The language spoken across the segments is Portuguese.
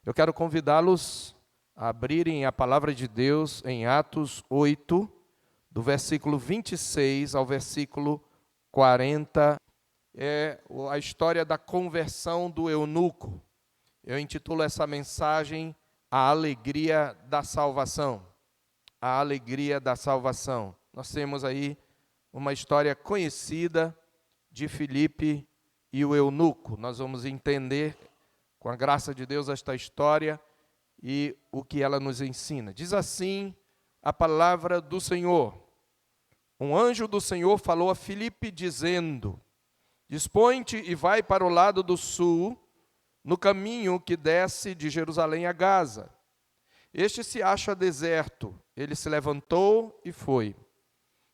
Eu quero convidá-los a abrirem a palavra de Deus em Atos 8, do versículo 26 ao versículo 40. É a história da conversão do eunuco. Eu intitulo essa mensagem A Alegria da Salvação. A Alegria da Salvação. Nós temos aí uma história conhecida de Filipe e o eunuco. Nós vamos entender, com a graça de Deus, esta história e o que ela nos ensina. Diz assim a palavra do Senhor. Um anjo do Senhor falou a Filipe, dizendo: Dispõe-te e vai para o lado do sul, no caminho que desce de Jerusalém a Gaza. Este se acha deserto. Ele se levantou e foi.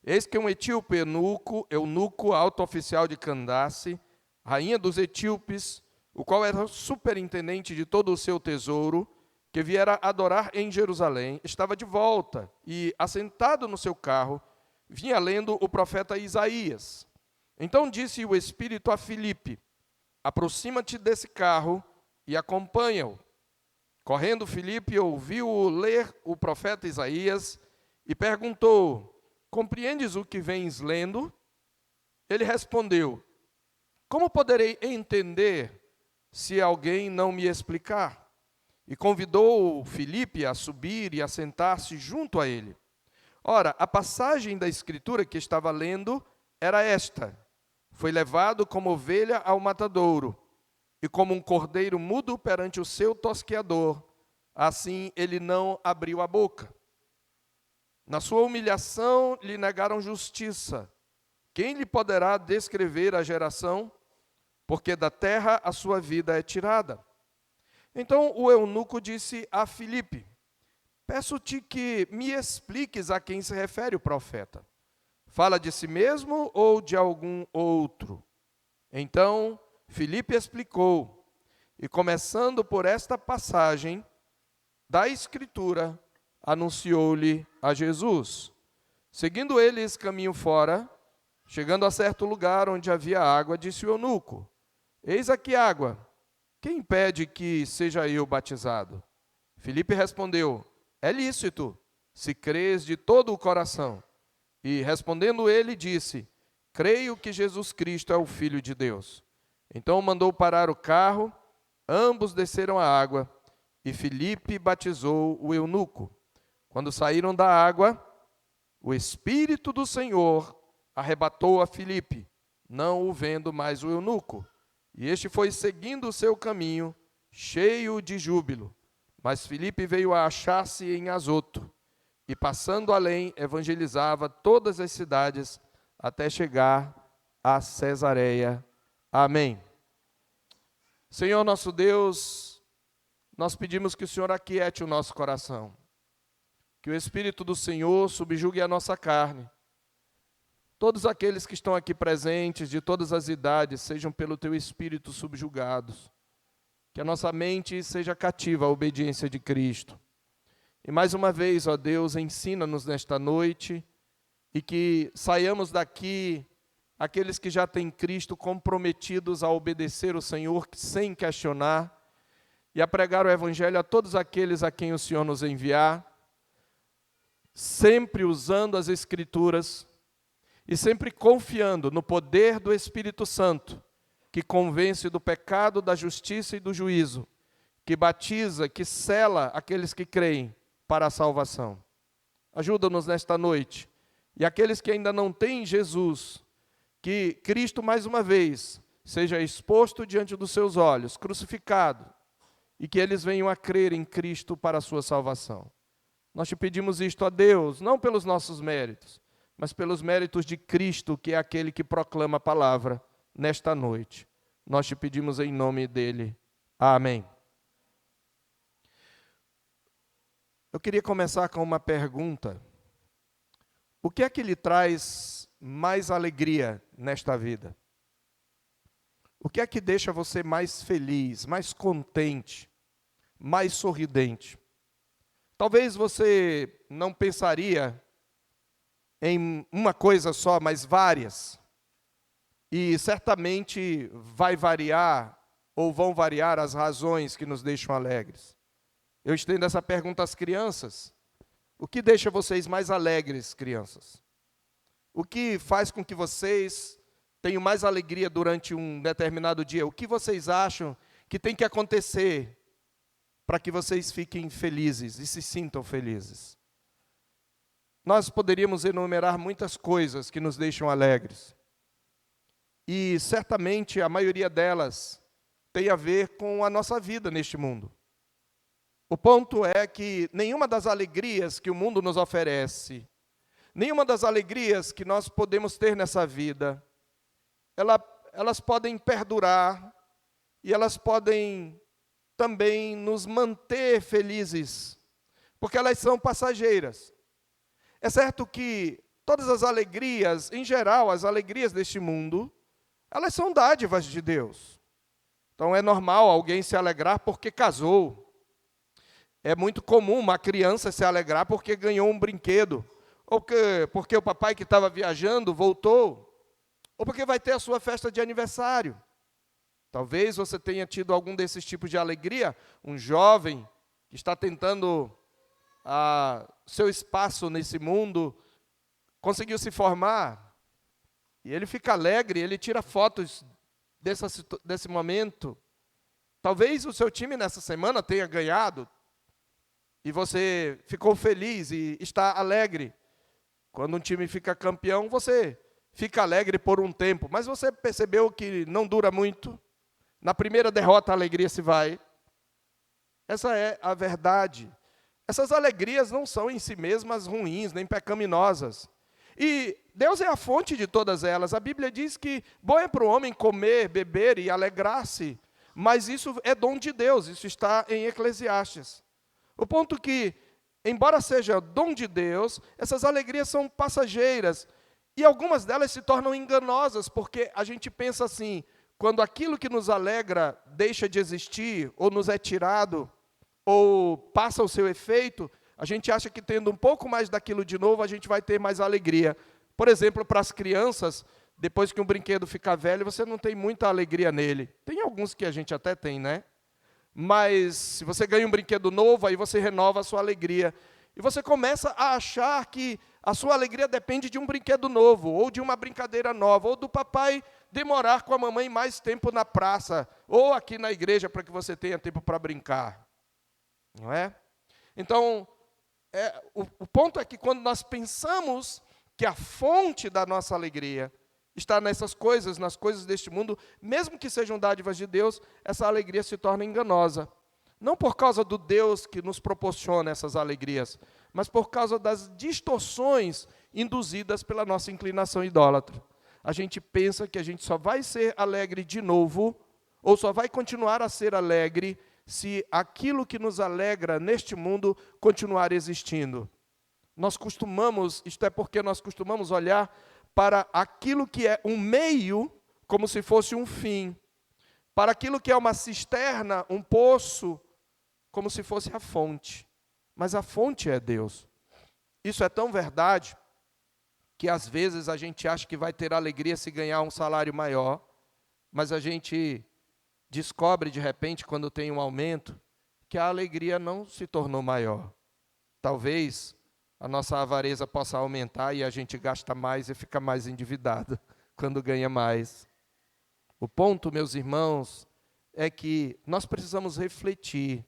Eis que um etíope eunuco, alto oficial de Candace, rainha dos etíopes, o qual era superintendente de todo o seu tesouro, que viera adorar em Jerusalém, estava de volta e, assentado no seu carro, vinha lendo o profeta Isaías. Então disse o Espírito a Filipe: Aproxima-te desse carro e acompanha-o. Correndo, Filipe ouviu-o ler o profeta Isaías e perguntou: Compreendes o que vens lendo? Ele respondeu: Como poderei entender se alguém não me explicar? E convidou Filipe a subir e a sentar-se junto a ele. Ora, a passagem da Escritura que estava lendo era esta: Foi levado como ovelha ao matadouro, e como um cordeiro mudo perante o seu tosqueador, assim ele não abriu a boca. Na sua humilhação lhe negaram justiça. Quem lhe poderá descrever a geração? Porque da terra a sua vida é tirada. Então o eunuco disse a Filipe: Peço-te que me expliques a quem se refere o profeta. Fala de si mesmo ou de algum outro? Então Filipe explicou, e começando por esta passagem da Escritura, anunciou-lhe a Jesus. Seguindo eles caminho fora, chegando a certo lugar onde havia água, disse o eunuco: Eis aqui água, quem impede que seja eu batizado? Filipe respondeu: É lícito, se crês de todo o coração. E respondendo ele, disse: Creio que Jesus Cristo é o Filho de Deus. Então mandou parar o carro, ambos desceram a água, e Filipe batizou o eunuco. Quando saíram da água, o Espírito do Senhor arrebatou a Filipe, não o vendo mais o eunuco. E este foi seguindo o seu caminho, cheio de júbilo. Mas Filipe veio a achar-se em Azoto, e passando além, evangelizava todas as cidades, até chegar a Cesareia. Amém. Senhor nosso Deus, nós pedimos que o Senhor aquiete o nosso coração, que o Espírito do Senhor subjugue a nossa carne. Todos aqueles que estão aqui presentes, de todas as idades, sejam pelo Teu Espírito subjugados, que a nossa mente seja cativa à obediência de Cristo. E mais uma vez, ó Deus, ensina-nos nesta noite, e que saiamos daqui aqueles que já têm Cristo comprometidos a obedecer o Senhor sem questionar, e a pregar o Evangelho a todos aqueles a quem o Senhor nos enviar, sempre usando as Escrituras e sempre confiando no poder do Espírito Santo, que convence do pecado, da justiça e do juízo, que batiza, que sela aqueles que creem para a salvação. Ajuda-nos nesta noite. E aqueles que ainda não têm Jesus, que Cristo, mais uma vez, seja exposto diante dos seus olhos, crucificado, e que eles venham a crer em Cristo para a sua salvação. Nós te pedimos isto a Deus, não pelos nossos méritos, mas pelos méritos de Cristo, que é aquele que proclama a palavra nesta noite. Nós te pedimos em nome dele. Amém. Eu queria começar com uma pergunta. O que é que lhe traz mais alegria nesta vida? O que é que deixa você mais feliz, mais contente, mais sorridente? Talvez você não pensaria em uma coisa só, mas várias. E certamente vai variar, ou vão variar as razões que nos deixam alegres. Eu estendo essa pergunta às crianças. O que deixa vocês mais alegres, crianças? O que faz com que vocês tenham mais alegria durante um determinado dia? O que vocês acham que tem que acontecer para que vocês fiquem felizes e se sintam felizes? Nós poderíamos enumerar muitas coisas que nos deixam alegres. E certamente a maioria delas tem a ver com a nossa vida neste mundo. O ponto é que nenhuma das alegrias que o mundo nos oferece, nenhuma das alegrias que nós podemos ter nessa vida, elas podem perdurar e elas podem também nos manter felizes, porque elas são passageiras. É certo que todas as alegrias, em geral, as alegrias deste mundo, elas são dádivas de Deus. Então é normal alguém se alegrar porque casou. É muito comum uma criança se alegrar porque ganhou um brinquedo, ou porque o papai que estava viajando voltou, ou porque vai ter a sua festa de aniversário. Talvez você tenha tido algum desses tipos de alegria, um jovem que está tentando seu espaço nesse mundo, conseguiu se formar, e ele fica alegre, ele tira fotos desse momento. Talvez o seu time nessa semana tenha ganhado, e você ficou feliz e está alegre. Quando um time fica campeão, você fica alegre por um tempo, mas você percebeu que não dura muito. Na primeira derrota a alegria se vai. Essa é a verdade. Essas alegrias não são em si mesmas ruins, nem pecaminosas. E Deus é a fonte de todas elas. A Bíblia diz que bom é para o homem comer, beber e alegrar-se, mas isso é dom de Deus, isso está em Eclesiastes. O ponto que, embora seja dom de Deus, essas alegrias são passageiras, e algumas delas se tornam enganosas, porque a gente pensa assim, quando aquilo que nos alegra deixa de existir, ou nos é tirado, ou passa o seu efeito, a gente acha que tendo um pouco mais daquilo de novo, a gente vai ter mais alegria. Por exemplo, para as crianças, depois que um brinquedo fica velho, você não tem muita alegria nele. Tem alguns que a gente até tem, né? Mas se você ganha um brinquedo novo, aí você renova a sua alegria. E você começa a achar que a sua alegria depende de um brinquedo novo, ou de uma brincadeira nova, ou do papai demorar com a mamãe mais tempo na praça, ou aqui na igreja para que você tenha tempo para brincar. Não é? Então, o ponto é que quando nós pensamos que a fonte da nossa alegria está nessas coisas, nas coisas deste mundo, mesmo que sejam dádivas de Deus, essa alegria se torna enganosa. Não por causa do Deus que nos proporciona essas alegrias, mas por causa das distorções induzidas pela nossa inclinação idólatra. A gente pensa que a gente só vai ser alegre de novo, ou só vai continuar a ser alegre, se aquilo que nos alegra neste mundo continuar existindo. Isto é porque nós costumamos olhar para aquilo que é um meio, como se fosse um fim. Para aquilo que é uma cisterna, um poço, como se fosse a fonte. Mas a fonte é Deus. Isso é tão verdade, que às vezes a gente acha que vai ter alegria se ganhar um salário maior, mas a gente descobre de repente, quando tem um aumento, que a alegria não se tornou maior. Talvez a nossa avareza possa aumentar e a gente gasta mais e fica mais endividado quando ganha mais. O ponto, meus irmãos, é que nós precisamos refletir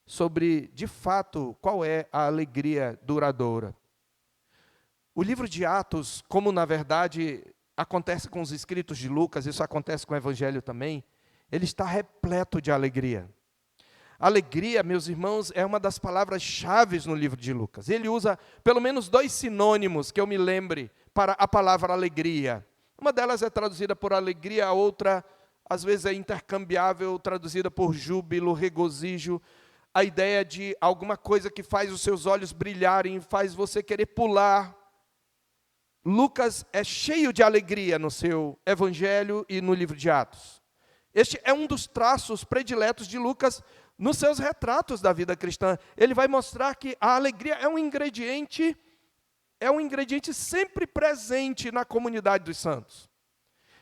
sobre, de fato, qual é a alegria duradoura. O livro de Atos, como na verdade acontece com os escritos de Lucas, isso acontece com o Evangelho também, ele está repleto de alegria. Alegria, meus irmãos, é uma das palavras-chave no livro de Lucas. Ele usa pelo menos 2 sinônimos que eu me lembre para a palavra alegria. Uma delas é traduzida por alegria, a outra, às vezes, é intercambiável, traduzida por júbilo, regozijo. A ideia de alguma coisa que faz os seus olhos brilharem, faz você querer pular. Lucas é cheio de alegria no seu Evangelho e no livro de Atos. Este é um dos traços prediletos de Lucas nos seus retratos da vida cristã. Ele vai mostrar que a alegria é um ingrediente sempre presente na comunidade dos santos.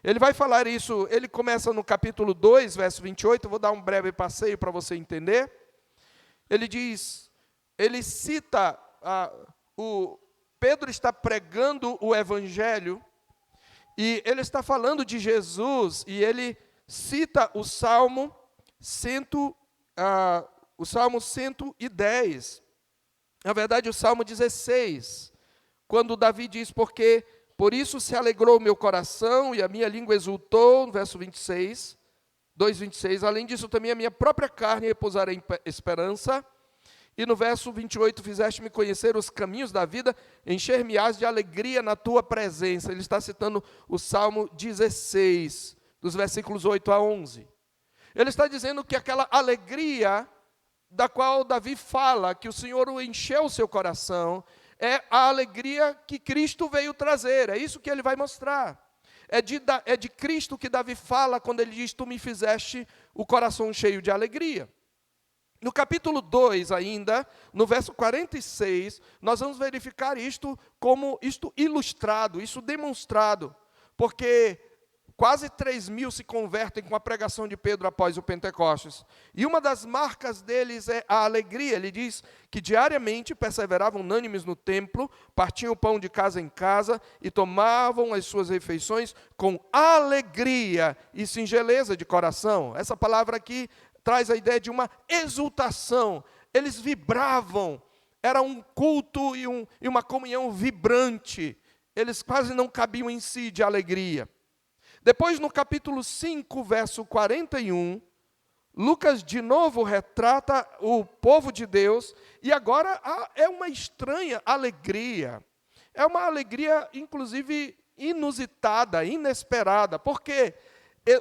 Ele vai falar isso, ele começa no capítulo 2, verso 28, eu vou dar um breve passeio para você entender. Ele diz, ele cita, Pedro está pregando o Evangelho, e ele está falando de Jesus, e ele cita o Salmo 110. Na verdade, o Salmo 16, quando Davi diz, porque por isso se alegrou o meu coração e a minha língua exultou, no verso 26, 2:26, além disso também a minha própria carne repousará em esperança. E no verso 28, fizeste-me conhecer os caminhos da vida, encher-me-ás de alegria na tua presença. Ele está citando o Salmo 16, dos versículos 8 a 11. Ele está dizendo que aquela alegria da qual Davi fala, que o Senhor o encheu o seu coração, é a alegria que Cristo veio trazer. É isso que ele vai mostrar. É de Cristo que Davi fala quando ele diz, tu me fizeste o coração cheio de alegria. No capítulo 2 ainda, no verso 46, nós vamos verificar isto como isto ilustrado, isso demonstrado, porque quase 3.000 se convertem com a pregação de Pedro após o Pentecostes. E uma das marcas deles é a alegria. Ele diz que diariamente perseveravam unânimes no templo, partiam o pão de casa em casa e tomavam as suas refeições com alegria e singeleza de coração. Essa palavra aqui traz a ideia de uma exultação. Eles vibravam, era um culto e uma comunhão vibrante. Eles quase não cabiam em si de alegria. Depois, no capítulo 5, verso 41, Lucas de novo retrata o povo de Deus, e agora é uma estranha alegria. É uma alegria, inclusive, inusitada, inesperada, porque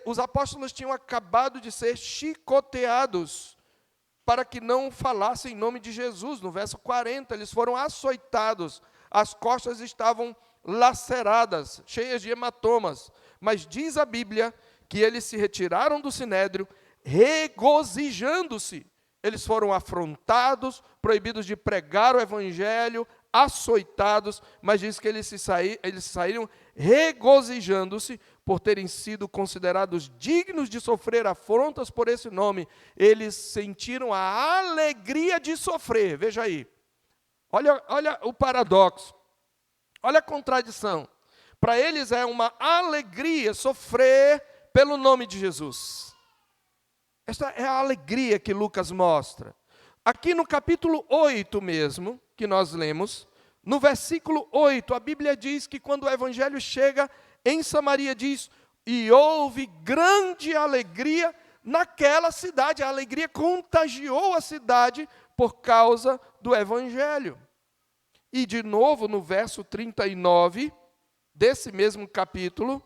os apóstolos tinham acabado de ser chicoteados para que não falassem em nome de Jesus. No verso 40, eles foram açoitados, as costas estavam laceradas, cheias de hematomas. Mas diz a Bíblia que eles se retiraram do sinédrio, regozijando-se. Eles foram afrontados, proibidos de pregar o evangelho, açoitados, mas diz que eles saíram regozijando-se por terem sido considerados dignos de sofrer afrontas por esse nome. Eles sentiram a alegria de sofrer. Veja aí. Olha o paradoxo. Olha a contradição. Para eles é uma alegria sofrer pelo nome de Jesus. Esta é a alegria que Lucas mostra. Aqui no capítulo 8 mesmo, que nós lemos, no versículo 8, a Bíblia diz que quando o evangelho chega em Samaria, diz, e houve grande alegria naquela cidade. A alegria contagiou a cidade por causa do evangelho. E de novo, no verso 39, desse mesmo capítulo,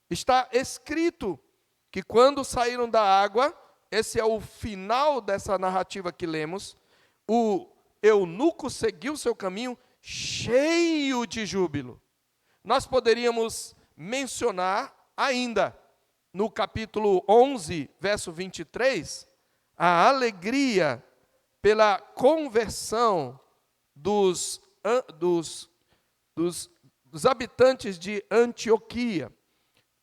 está escrito que quando saíram da água, esse é o final dessa narrativa que lemos, o eunuco seguiu seu caminho cheio de júbilo. Nós poderíamos mencionar ainda, no capítulo 11, verso 23, a alegria pela conversão dos habitantes de Antioquia,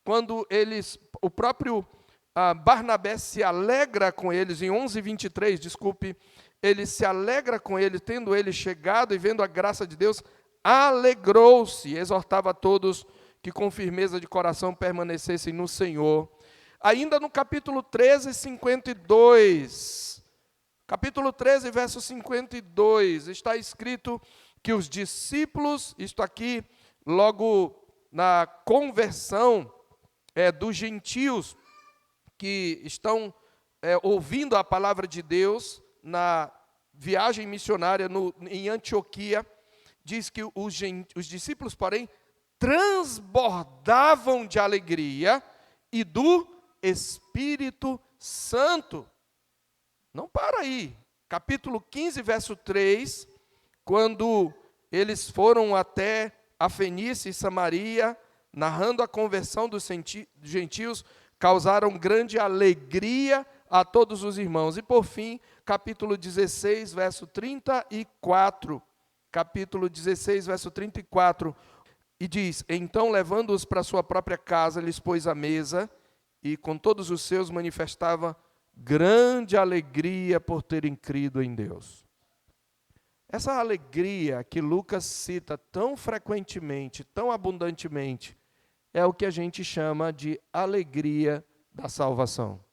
quando o próprio Barnabé se alegra com eles, em 11:23, ele se alegra com eles, tendo ele chegado e vendo a graça de Deus, alegrou-se, e exortava a todos que com firmeza de coração permanecessem no Senhor. Ainda no capítulo 13, 52, capítulo 13, verso 52, está escrito que os discípulos, isto aqui, logo na conversão dos gentios que estão ouvindo a palavra de Deus na viagem missionária em Antioquia, diz que os discípulos, porém, transbordavam de alegria e do Espírito Santo. Não para aí. Capítulo 15, verso 3, quando eles foram até a Fenícia e Samaria, narrando a conversão dos gentios, causaram grande alegria a todos os irmãos. E por fim, capítulo 16, verso 34. Capítulo 16, verso 34. E diz, então, levando-os para sua própria casa, lhes pôs a mesa, e com todos os seus manifestava grande alegria por terem crido em Deus. Essa alegria que Lucas cita tão frequentemente, tão abundantemente, é o que a gente chama de alegria da salvação.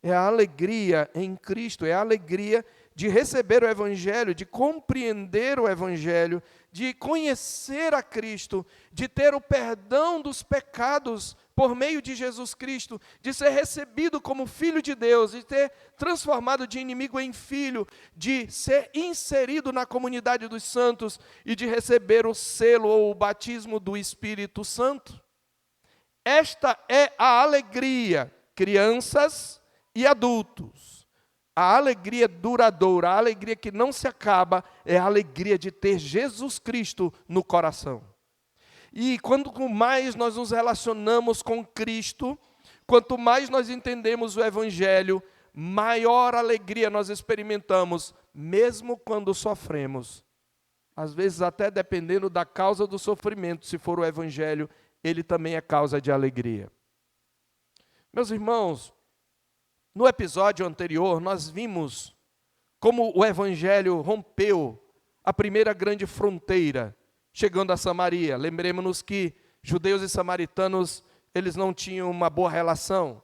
É a alegria em Cristo, é a alegria de receber o Evangelho, de compreender o Evangelho, de conhecer a Cristo, de ter o perdão dos pecados por meio de Jesus Cristo, de ser recebido como filho de Deus, de ter transformado de inimigo em filho, de ser inserido na comunidade dos santos e de receber o selo ou o batismo do Espírito Santo. Esta é a alegria, crianças e adultos. A alegria duradoura, a alegria que não se acaba, é a alegria de ter Jesus Cristo no coração. E quanto mais nós nos relacionamos com Cristo, quanto mais nós entendemos o Evangelho, maior alegria nós experimentamos, mesmo quando sofremos. Às vezes até dependendo da causa do sofrimento, se for o Evangelho, ele também é causa de alegria. Meus irmãos, no episódio anterior, nós vimos como o Evangelho rompeu a primeira grande fronteira, chegando a Samaria. Lembremos-nos que judeus e samaritanos, eles não tinham uma boa relação.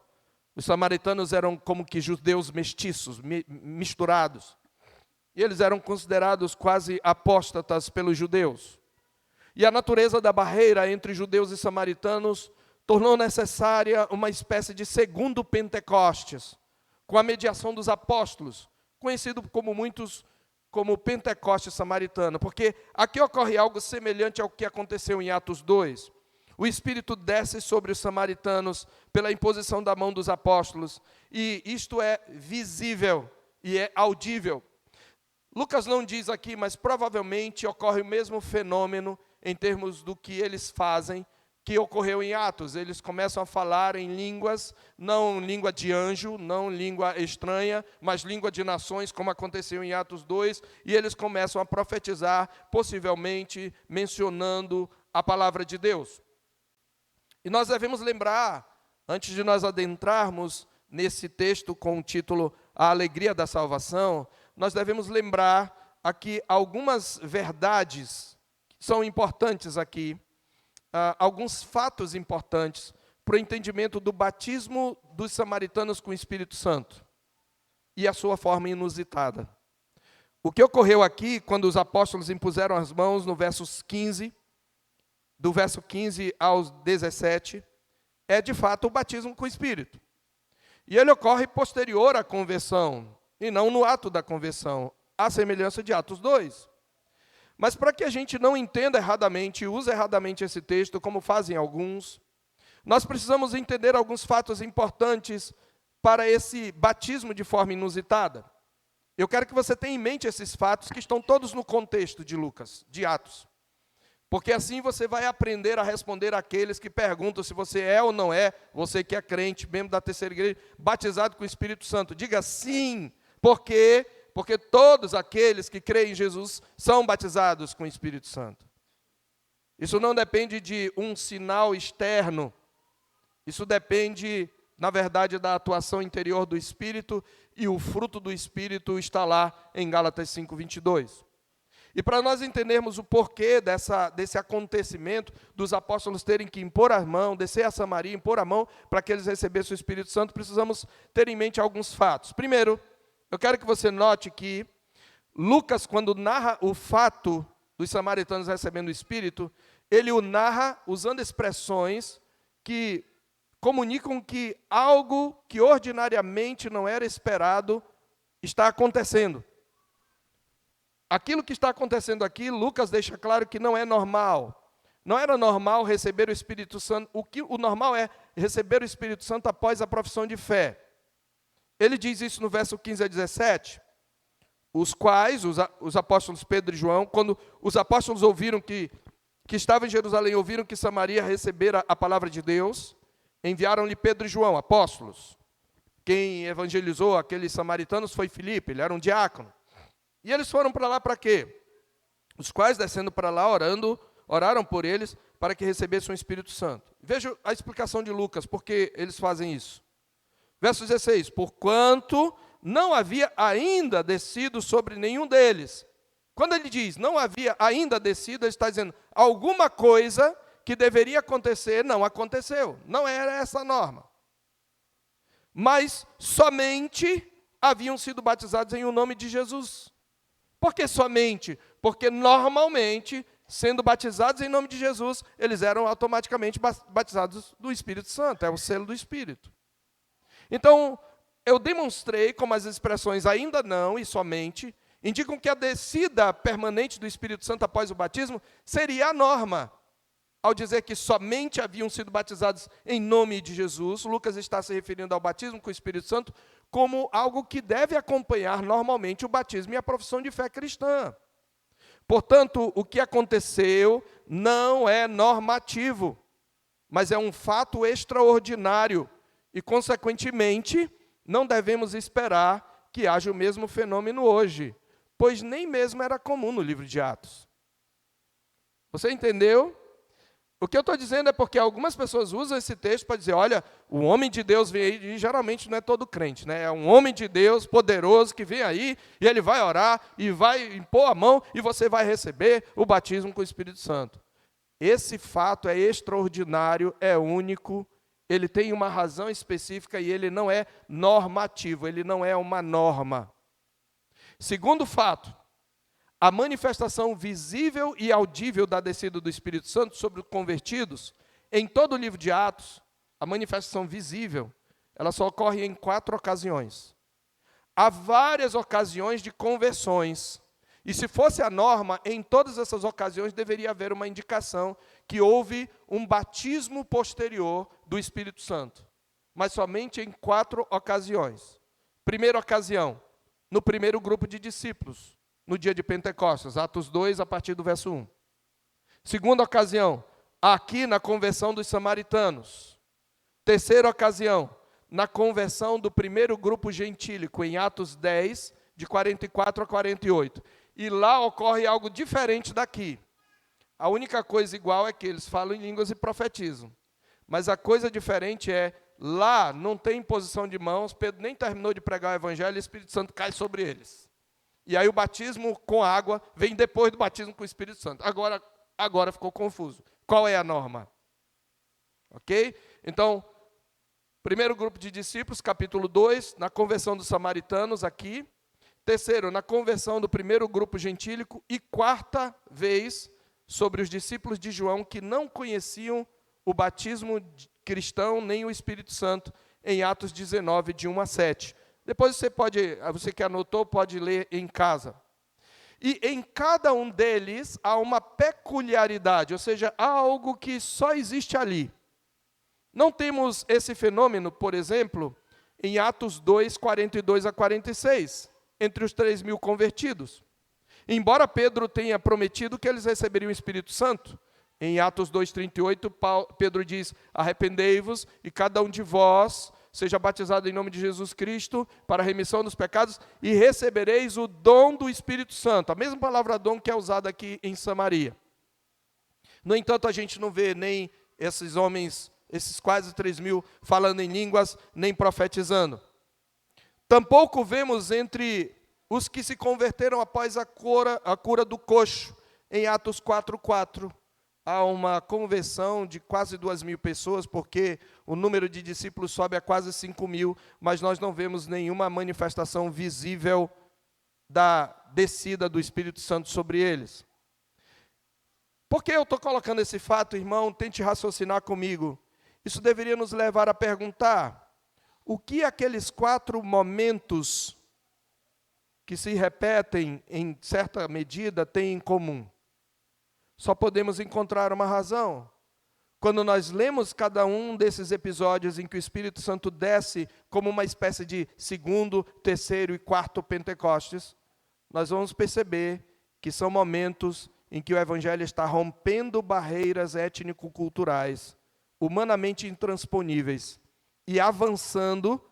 Os samaritanos eram como que judeus mestiços, misturados. E eles eram considerados quase apóstatas pelos judeus. E a natureza da barreira entre judeus e samaritanos tornou necessária uma espécie de segundo Pentecostes, com a mediação dos apóstolos, conhecido como muitos como Pentecostes samaritano, porque aqui ocorre algo semelhante ao que aconteceu em Atos 2. O Espírito desce sobre os samaritanos pela imposição da mão dos apóstolos, e isto é visível e é audível. Lucas não diz aqui, mas provavelmente ocorre o mesmo fenômeno em termos do que eles fazem, que ocorreu em Atos. Eles começam a falar em línguas, não língua de anjo, não língua estranha, mas língua de nações, como aconteceu em Atos 2, e eles começam a profetizar, possivelmente mencionando a palavra de Deus. E nós devemos lembrar, antes de nós adentrarmos nesse texto com o título A Alegria da Salvação, nós devemos lembrar aqui algumas verdades que são importantes aqui, alguns fatos importantes para o entendimento do batismo dos samaritanos com o Espírito Santo e a sua forma inusitada. O que ocorreu aqui, quando os apóstolos impuseram as mãos, no versos 15, do verso 15 aos 17, é de fato o batismo com o Espírito. E ele ocorre posterior à conversão, e não no ato da conversão, à semelhança de Atos 2. Mas para que a gente não entenda erradamente e use erradamente esse texto, como fazem alguns, nós precisamos entender alguns fatos importantes para esse batismo de forma inusitada. Eu quero que você tenha em mente esses fatos que estão todos no contexto de Lucas, de Atos. Porque assim você vai aprender a responder àqueles que perguntam se você é ou não é, você que é crente, membro da terceira igreja, batizado com o Espírito Santo. Diga sim, porque todos aqueles que creem em Jesus são batizados com o Espírito Santo. Isso não depende de um sinal externo, isso depende, na verdade, da atuação interior do Espírito, e o fruto do Espírito está lá em Gálatas 5:22. E para nós entendermos o porquê desse acontecimento, dos apóstolos terem que impor a mão, descer a Samaria, impor a mão para que eles recebessem o Espírito Santo, precisamos ter em mente alguns fatos. Primeiro, eu quero que você note que Lucas, quando narra o fato dos samaritanos recebendo o Espírito, ele o narra usando expressões que comunicam que algo que ordinariamente não era esperado está acontecendo. Aquilo que está acontecendo aqui, Lucas deixa claro que não é normal. Não era normal receber o Espírito Santo. O normal é receber o Espírito Santo após a profissão de fé. Ele diz isso no verso 15 a 17, os quais, os apóstolos Pedro e João, quando os apóstolos ouviram que estavam em Jerusalém, ouviram que Samaria recebera a palavra de Deus, enviaram-lhe Pedro e João, apóstolos. Quem evangelizou aqueles samaritanos foi Filipe, ele era um diácono. E eles foram para lá para quê? Os quais, descendo para lá, oraram por eles para que recebessem o Espírito Santo. Veja a explicação de Lucas, por que eles fazem isso. Verso 16, porquanto não havia ainda descido sobre nenhum deles. Quando ele diz não havia ainda descido, ele está dizendo alguma coisa que deveria acontecer não aconteceu. Não era essa a norma. Mas somente haviam sido batizados em o nome de Jesus. Por que somente? Porque normalmente, sendo batizados em nome de Jesus, eles eram automaticamente batizados do Espírito Santo, é o selo do Espírito. Então, eu demonstrei como as expressões ainda não e somente indicam que a descida permanente do Espírito Santo após o batismo seria a norma. Ao dizer que somente haviam sido batizados em nome de Jesus, Lucas está se referindo ao batismo com o Espírito Santo como algo que deve acompanhar normalmente o batismo e a profissão de fé cristã. Portanto, o que aconteceu não é normativo, mas é um fato extraordinário e, consequentemente, não devemos esperar que haja o mesmo fenômeno hoje, pois nem mesmo era comum no livro de Atos. Você entendeu? O que eu estou dizendo é porque algumas pessoas usam esse texto para dizer, olha, o homem de Deus vem aí, e geralmente não é todo crente, né? É um homem de Deus poderoso que vem aí, e ele vai orar, e vai impor a mão, e você vai receber o batismo com o Espírito Santo. Esse fato é extraordinário, é único, ele tem uma razão específica e ele não é normativo, ele não é uma norma. Segundo fato, a manifestação visível e audível da descida do Espírito Santo sobre os convertidos, em todo o livro de Atos, a manifestação visível, ela só ocorre em 4 ocasiões. Há várias ocasiões de conversões, e se fosse a norma, em todas essas ocasiões deveria haver uma indicação que houve um batismo posterior do Espírito Santo, mas somente em 4 ocasiões. Primeira ocasião, no primeiro grupo de discípulos, no dia de Pentecostes, Atos 2, a partir do verso 1. Segunda ocasião, aqui na conversão dos samaritanos. Terceira ocasião, na conversão do primeiro grupo gentílico, em Atos 10, de 44 a 48. E lá ocorre algo diferente daqui. A única coisa igual é que eles falam em línguas e profetizam. Mas a coisa diferente é, lá não tem imposição de mãos, Pedro nem terminou de pregar o evangelho, e o Espírito Santo cai sobre eles. E aí o batismo com água vem depois do batismo com o Espírito Santo. Agora ficou confuso. Qual é a norma? Ok? Então, primeiro grupo de discípulos, capítulo 2, na conversão dos samaritanos aqui. Terceiro, na conversão do primeiro grupo gentílico. E quarta vez, sobre os discípulos de João que não conheciam o batismo cristão nem o Espírito Santo, em Atos 19, de 1 a 7. Depois você que anotou, pode ler em casa. E em cada um deles há uma peculiaridade, ou seja, há algo que só existe ali. Não temos esse fenômeno, por exemplo, em Atos 2, 42 a 46, entre os 3.000 convertidos. Embora Pedro tenha prometido que eles receberiam o Espírito Santo, em Atos 2, 38, Pedro diz, arrependei-vos e cada um de vós seja batizado em nome de Jesus Cristo para a remissão dos pecados e recebereis o dom do Espírito Santo. A mesma palavra dom que é usada aqui em Samaria. No entanto, a gente não vê nem esses homens, esses quase 3.000, falando em línguas, nem profetizando. Tampouco vemos entre os que se converteram após a cura do coxo, em Atos 4:4. Há uma conversão de quase 2.000 pessoas, porque o número de discípulos sobe a quase 5.000, mas nós não vemos nenhuma manifestação visível da descida do Espírito Santo sobre eles. Por que eu estou colocando esse fato, irmão? Tente raciocinar comigo. Isso deveria nos levar a perguntar, o que aqueles 4 momentos que se repetem em certa medida têm em comum? Só podemos encontrar uma razão. Quando nós lemos cada um desses episódios em que o Espírito Santo desce como uma espécie de segundo, terceiro e quarto Pentecostes, nós vamos perceber que são momentos em que o Evangelho está rompendo barreiras étnico-culturais, humanamente intransponíveis, e avançando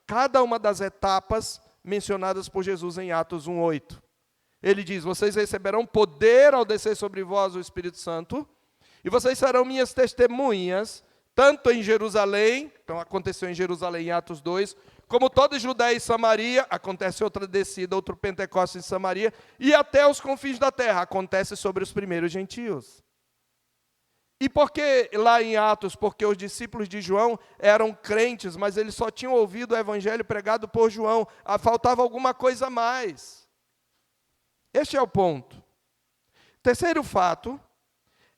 cada uma das etapas mencionadas por Jesus em Atos 1:8. Ele diz, vocês receberão poder ao descer sobre vós o Espírito Santo, e vocês serão minhas testemunhas, tanto em Jerusalém, então aconteceu em Jerusalém em Atos 2, como toda Judéia e Samaria, acontece outra descida, outro Pentecostes em Samaria, e até os confins da terra, acontece sobre os primeiros gentios. E por que lá em Atos? Porque os discípulos de João eram crentes, mas eles só tinham ouvido o evangelho pregado por João. Faltava alguma coisa a mais. Este é o ponto. Terceiro fato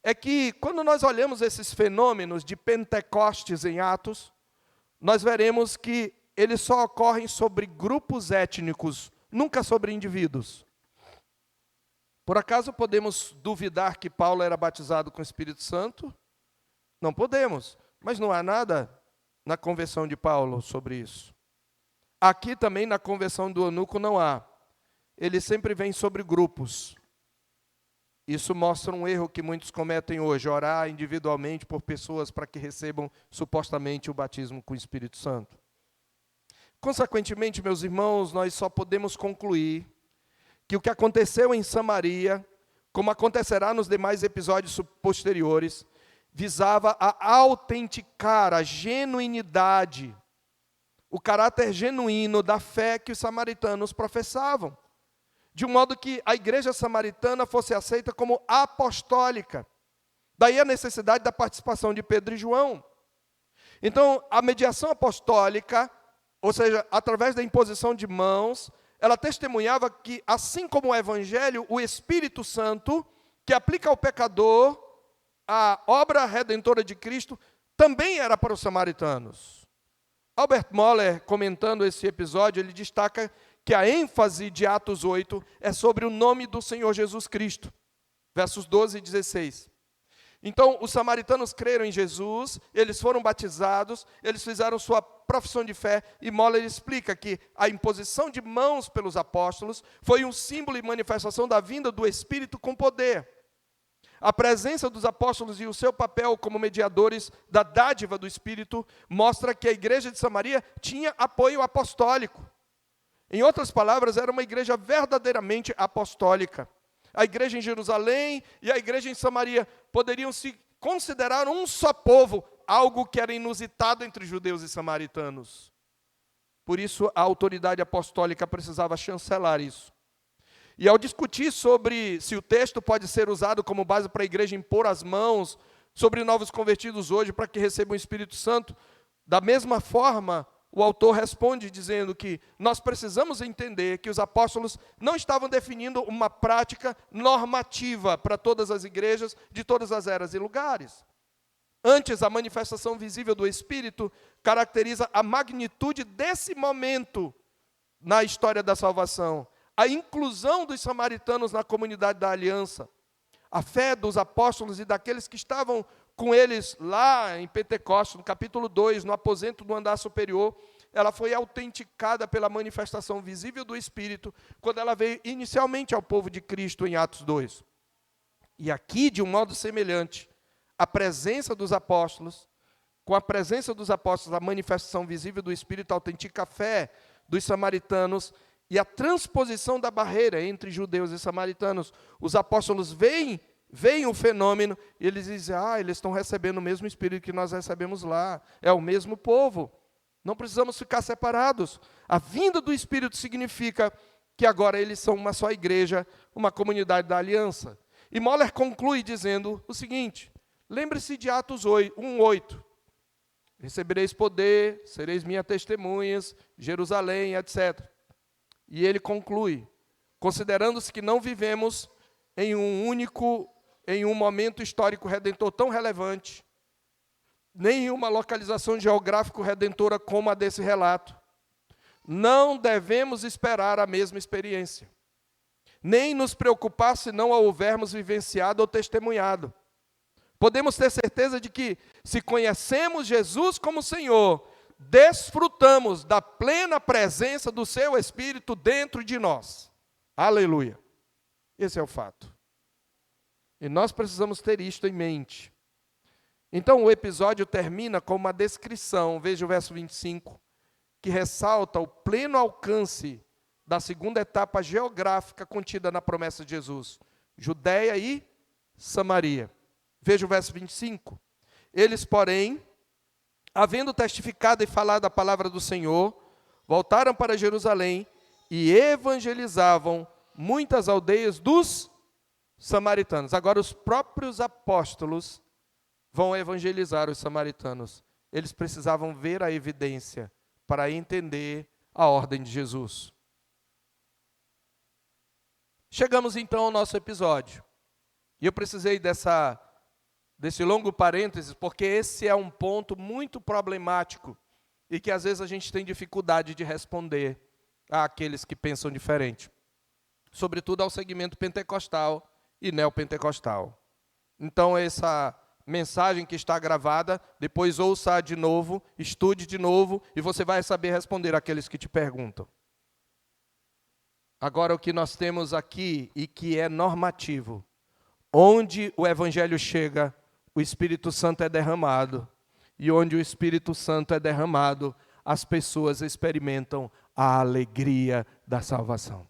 é que quando nós olhamos esses fenômenos de Pentecostes em Atos, nós veremos que eles só ocorrem sobre grupos étnicos, nunca sobre indivíduos. Por acaso podemos duvidar que Paulo era batizado com o Espírito Santo? Não podemos, mas não há nada na conversão de Paulo sobre isso. Aqui também na conversão do eunuco não há. Ele sempre vem sobre grupos. Isso mostra um erro que muitos cometem hoje, orar individualmente por pessoas para que recebam supostamente o batismo com o Espírito Santo. Consequentemente, meus irmãos, nós só podemos concluir que o que aconteceu em Samaria, como acontecerá nos demais episódios posteriores, visava a autenticar a genuinidade, o caráter genuíno da fé que os samaritanos professavam, de um modo que a igreja samaritana fosse aceita como apostólica. Daí a necessidade da participação de Pedro e João. Então, a mediação apostólica, ou seja, através da imposição de mãos, ela testemunhava que, assim como o Evangelho, o Espírito Santo, que aplica ao pecador a obra redentora de Cristo, também era para os samaritanos. Albert Moller, comentando esse episódio, ele destaca que a ênfase de Atos 8 é sobre o nome do Senhor Jesus Cristo. Versos 12 e 16. Então, os samaritanos creram em Jesus, eles foram batizados, eles fizeram sua profissão de fé, e Moller explica que a imposição de mãos pelos apóstolos foi um símbolo e manifestação da vinda do Espírito com poder. A presença dos apóstolos e o seu papel como mediadores da dádiva do Espírito mostra que a igreja de Samaria tinha apoio apostólico. Em outras palavras, era uma igreja verdadeiramente apostólica. A igreja em Jerusalém e a igreja em Samaria poderiam se considerar um só povo, algo que era inusitado entre judeus e samaritanos. Por isso, a autoridade apostólica precisava chancelar isso. E ao discutir sobre se o texto pode ser usado como base para a igreja impor as mãos sobre novos convertidos hoje para que recebam o Espírito Santo, da mesma forma, o autor responde dizendo que nós precisamos entender que os apóstolos não estavam definindo uma prática normativa para todas as igrejas de todas as eras e lugares. Antes, a manifestação visível do Espírito caracteriza a magnitude desse momento na história da salvação, a inclusão dos samaritanos na comunidade da aliança, a fé dos apóstolos e daqueles que estavam com eles lá em Pentecostes, no capítulo 2, no aposento do andar superior, ela foi autenticada pela manifestação visível do Espírito, quando ela veio inicialmente ao povo de Cristo em Atos 2. E aqui, de um modo semelhante, a presença dos apóstolos, com a presença dos apóstolos, a manifestação visível do Espírito autentica a fé dos samaritanos e a transposição da barreira entre judeus e samaritanos. Os apóstolos veem o fenômeno e eles dizem, eles estão recebendo o mesmo Espírito que nós recebemos lá, é o mesmo povo, não precisamos ficar separados. A vinda do Espírito significa que agora eles são uma só igreja, uma comunidade da aliança. E Moller conclui dizendo o seguinte, lembre-se de Atos 1:8, recebereis poder, sereis minhas testemunhas, Jerusalém, etc. E ele conclui, considerando-se que não vivemos em um momento histórico redentor tão relevante, nem em uma localização geográfico redentora como a desse relato, não devemos esperar a mesma experiência, nem nos preocupar se não a houvermos vivenciado ou testemunhado. Podemos ter certeza de que, se conhecemos Jesus como Senhor, desfrutamos da plena presença do seu Espírito dentro de nós. Aleluia! Esse é o fato. E nós precisamos ter isto em mente. Então, o episódio termina com uma descrição, veja o verso 25, que ressalta o pleno alcance da segunda etapa geográfica contida na promessa de Jesus, Judeia e Samaria. Veja o verso 25. Eles, porém, havendo testificado e falado a palavra do Senhor, voltaram para Jerusalém e evangelizavam muitas aldeias dos samaritanos. Agora, os próprios apóstolos vão evangelizar os samaritanos. Eles precisavam ver a evidência para entender a ordem de Jesus. Chegamos então ao nosso episódio. E eu precisei desse longo parênteses, porque esse é um ponto muito problemático e que às vezes a gente tem dificuldade de responder àqueles que pensam diferente. Sobretudo ao segmento pentecostal e neopentecostal. Então essa mensagem que está gravada, depois ouça de novo, estude de novo e você vai saber responder àqueles que te perguntam. Agora o que nós temos aqui e que é normativo, onde o evangelho chega, o Espírito Santo é derramado. E onde o Espírito Santo é derramado, as pessoas experimentam a alegria da salvação.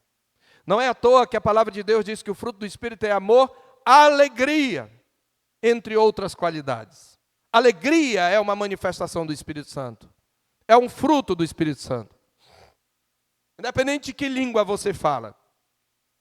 Não é à toa que a palavra de Deus diz que o fruto do Espírito é amor, alegria, entre outras qualidades. Alegria é uma manifestação do Espírito Santo. É um fruto do Espírito Santo. Independente de que língua você fala,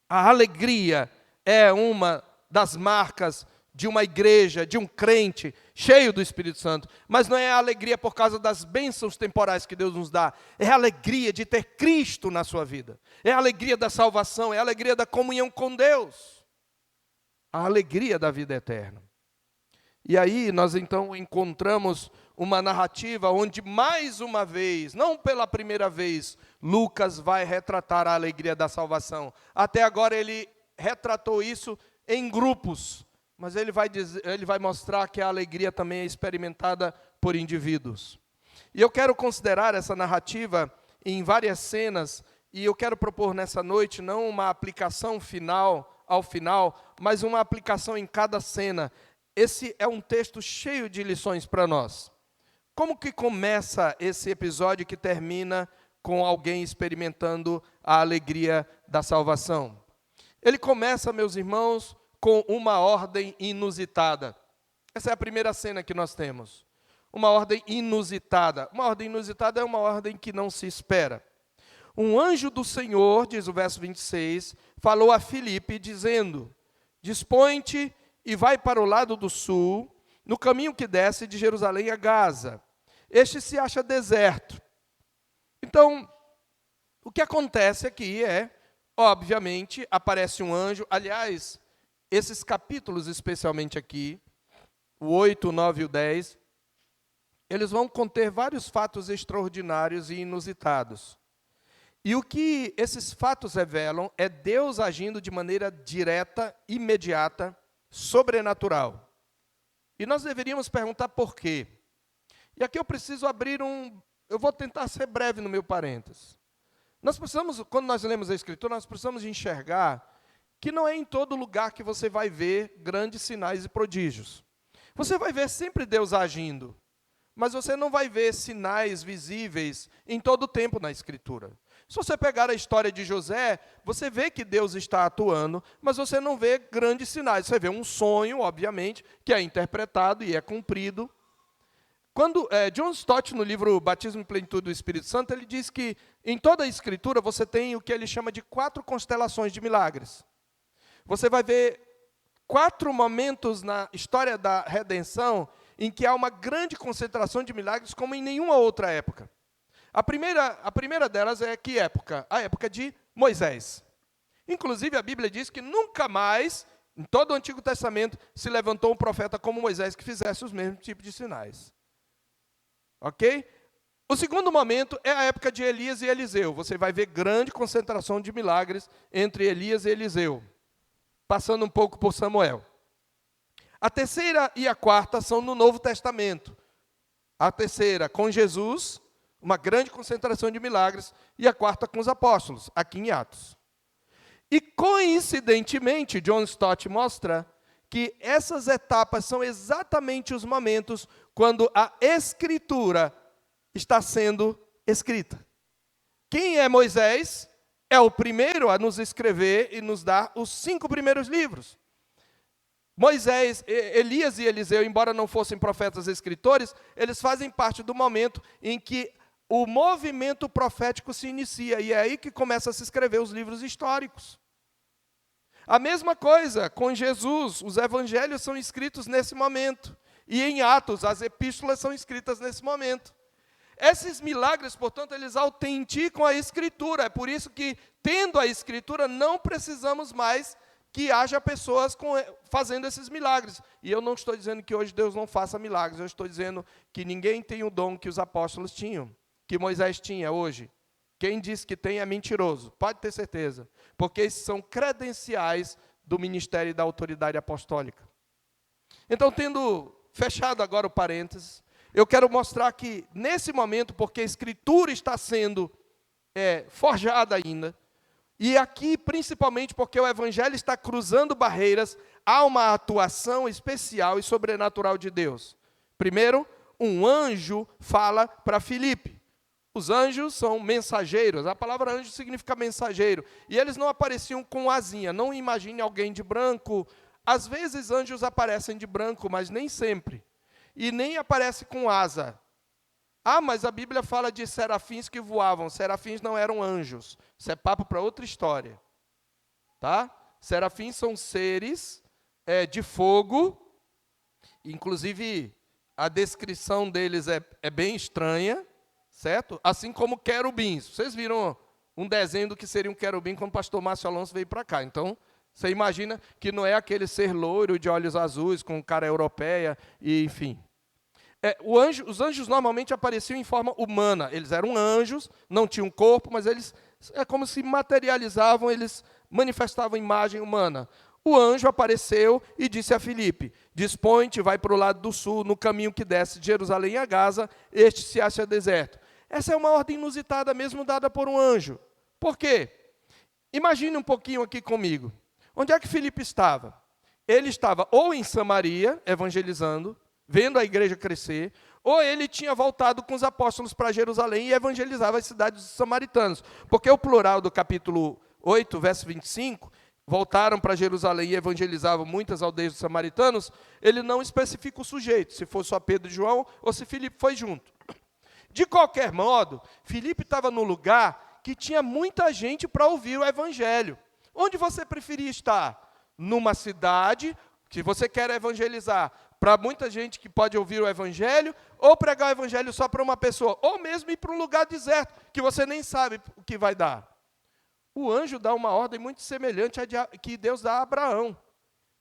a alegria é uma das marcas de uma igreja, de um crente cheio do Espírito Santo. Mas não é a alegria por causa das bênçãos temporais que Deus nos dá. É a alegria de ter Cristo na sua vida. É a alegria da salvação, é a alegria da comunhão com Deus. A alegria da vida eterna. E aí nós então encontramos uma narrativa onde mais uma vez, não pela primeira vez, Lucas vai retratar a alegria da salvação. Até agora ele retratou isso em grupos, mas ele vai mostrar que a alegria também é experimentada por indivíduos. E eu quero considerar essa narrativa em várias cenas, e eu quero propor nessa noite não uma aplicação ao final, mas uma aplicação em cada cena. Esse é um texto cheio de lições para nós. Como que começa esse episódio que termina com alguém experimentando a alegria da salvação? Ele começa, meus irmãos, com uma ordem inusitada. Essa é a primeira cena que nós temos. Uma ordem inusitada. Uma ordem inusitada é uma ordem que não se espera. Um anjo do Senhor, diz o verso 26, falou a Filipe, dizendo: dispõe-te e vai para o lado do sul, no caminho que desce de Jerusalém a Gaza. Este se acha deserto. Então, o que acontece aqui é, obviamente, aparece um anjo. Aliás, esses capítulos, especialmente aqui, o 8, o 9 e o 10, eles vão conter vários fatos extraordinários e inusitados. E o que esses fatos revelam é Deus agindo de maneira direta, imediata, sobrenatural. E nós deveríamos perguntar por quê. E aqui eu preciso abrir eu vou tentar ser breve no meu parênteses. Nós precisamos, quando nós lemos a Escritura, nós precisamos enxergar que não é em todo lugar que você vai ver grandes sinais e prodígios. Você vai ver sempre Deus agindo, mas você não vai ver sinais visíveis em todo o tempo na Escritura. Se você pegar a história de José, você vê que Deus está atuando, mas você não vê grandes sinais. Você vê um sonho, obviamente, que é interpretado e é cumprido. Quando John Stott, no livro Batismo e Plenitude do Espírito Santo, ele diz que em toda a Escritura você tem o que ele chama de 4 constelações de milagres. Você vai ver 4 momentos na história da redenção em que há uma grande concentração de milagres como em nenhuma outra época. A primeira delas é que época? A época de Moisés. Inclusive a Bíblia diz que nunca mais, em todo o Antigo Testamento, se levantou um profeta como Moisés que fizesse os mesmos tipos de sinais. Ok? O segundo momento é a época de Elias e Eliseu. Você vai ver grande concentração de milagres entre Elias e Eliseu, passando um pouco por Samuel. A terceira e a quarta são no Novo Testamento. A terceira com Jesus, uma grande concentração de milagres, e a quarta com os apóstolos, aqui em Atos. E coincidentemente, John Stott mostra que essas etapas são exatamente os momentos quando a Escritura está sendo escrita. Quem é Moisés? É o primeiro a nos escrever e nos dar os 5 primeiros livros. Moisés, Elias e Eliseu, embora não fossem profetas e escritores, eles fazem parte do momento em que o movimento profético se inicia, e é aí que começa a se escrever os livros históricos. A mesma coisa com Jesus, os evangelhos são escritos nesse momento, e em Atos, as epístolas são escritas nesse momento. Esses milagres, portanto, eles autenticam a Escritura, é por isso que, tendo a Escritura, não precisamos mais que haja pessoas fazendo esses milagres. E eu não estou dizendo que hoje Deus não faça milagres, eu estou dizendo que ninguém tem o dom que os apóstolos tinham, que Moisés tinha hoje. Quem diz que tem é mentiroso, pode ter certeza, porque esses são credenciais do ministério e da autoridade apostólica. Então, tendo fechado agora o parênteses, eu quero mostrar que, nesse momento, porque a Escritura está sendo forjada ainda, e aqui, principalmente, porque o Evangelho está cruzando barreiras, há uma atuação especial e sobrenatural de Deus. Primeiro, um anjo fala para Filipe. Os anjos são mensageiros, a palavra anjo significa mensageiro, e eles não apareciam com asinha, não imagine alguém de branco. Às vezes anjos aparecem de branco, mas nem sempre, e nem aparece com asa. Ah, mas a Bíblia fala de serafins que voavam, serafins não eram anjos, isso é papo para outra história. Tá? Serafins são seres de fogo, inclusive a descrição deles é bem estranha, certo? Assim como querubins. Vocês viram um desenho do que seria um querubim quando o pastor Márcio Alonso veio para cá. Então, você imagina que não é aquele ser loiro de olhos azuis, com cara europeia, e enfim. Os anjos normalmente apareciam em forma humana. Eles eram anjos, não tinham corpo, mas eles é como se materializavam, eles manifestavam imagem humana. O anjo apareceu e disse a Filipe: dispõe-te, vai para o lado do sul, no caminho que desce de Jerusalém a Gaza, este se acha deserto. Essa é uma ordem inusitada mesmo dada por um anjo. Por quê? Imagine um pouquinho aqui comigo. Onde é que Filipe estava? Ele estava ou em Samaria, evangelizando, vendo a igreja crescer, ou ele tinha voltado com os apóstolos para Jerusalém e evangelizava as cidades dos samaritanos. Porque o plural do capítulo 8, verso 25, voltaram para Jerusalém e evangelizavam muitas aldeias dos samaritanos, ele não especifica o sujeito, se for só Pedro e João, ou se Filipe foi junto. De qualquer modo, Filipe estava no lugar que tinha muita gente para ouvir o evangelho. Onde você preferia estar? Numa cidade que você quer evangelizar para muita gente que pode ouvir o evangelho, ou pregar o evangelho só para uma pessoa, ou mesmo ir para um lugar deserto, que você nem sabe o que vai dar. O anjo dá uma ordem muito semelhante à que Deus dá a Abraão.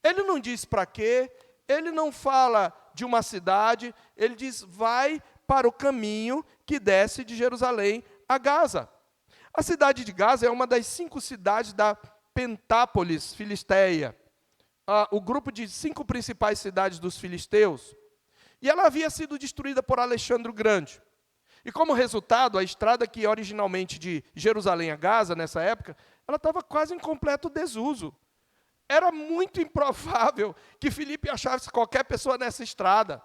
Ele não diz para quê, ele não fala de uma cidade, ele diz: vai para o caminho que desce de Jerusalém a Gaza. A cidade de Gaza é uma das 5 cidades da Pentápolis filisteia, o grupo de 5 principais cidades dos filisteus, e ela havia sido destruída por Alexandre o Grande. E como resultado, a estrada que originalmente de Jerusalém a Gaza, nessa época, ela estava quase em completo desuso. Era muito improvável que Filipe achasse qualquer pessoa nessa estrada.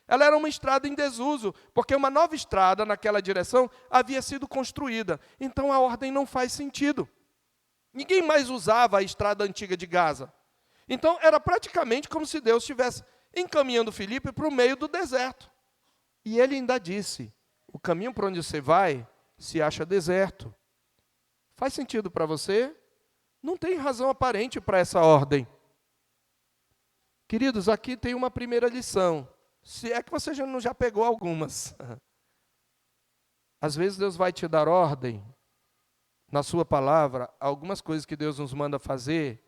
Ela era uma estrada em desuso, porque uma nova estrada naquela direção havia sido construída. Então a ordem não faz sentido. Ninguém mais usava a estrada antiga de Gaza. Então era praticamente como se Deus estivesse encaminhando Filipe para o meio do deserto. E ele ainda disse: o caminho para onde você vai se acha deserto. Faz sentido para você? Não tem razão aparente para essa ordem. Queridos, aqui tem uma primeira lição. Se é que você já pegou algumas. Às vezes Deus vai te dar ordem, na sua palavra, algumas coisas que Deus nos manda fazer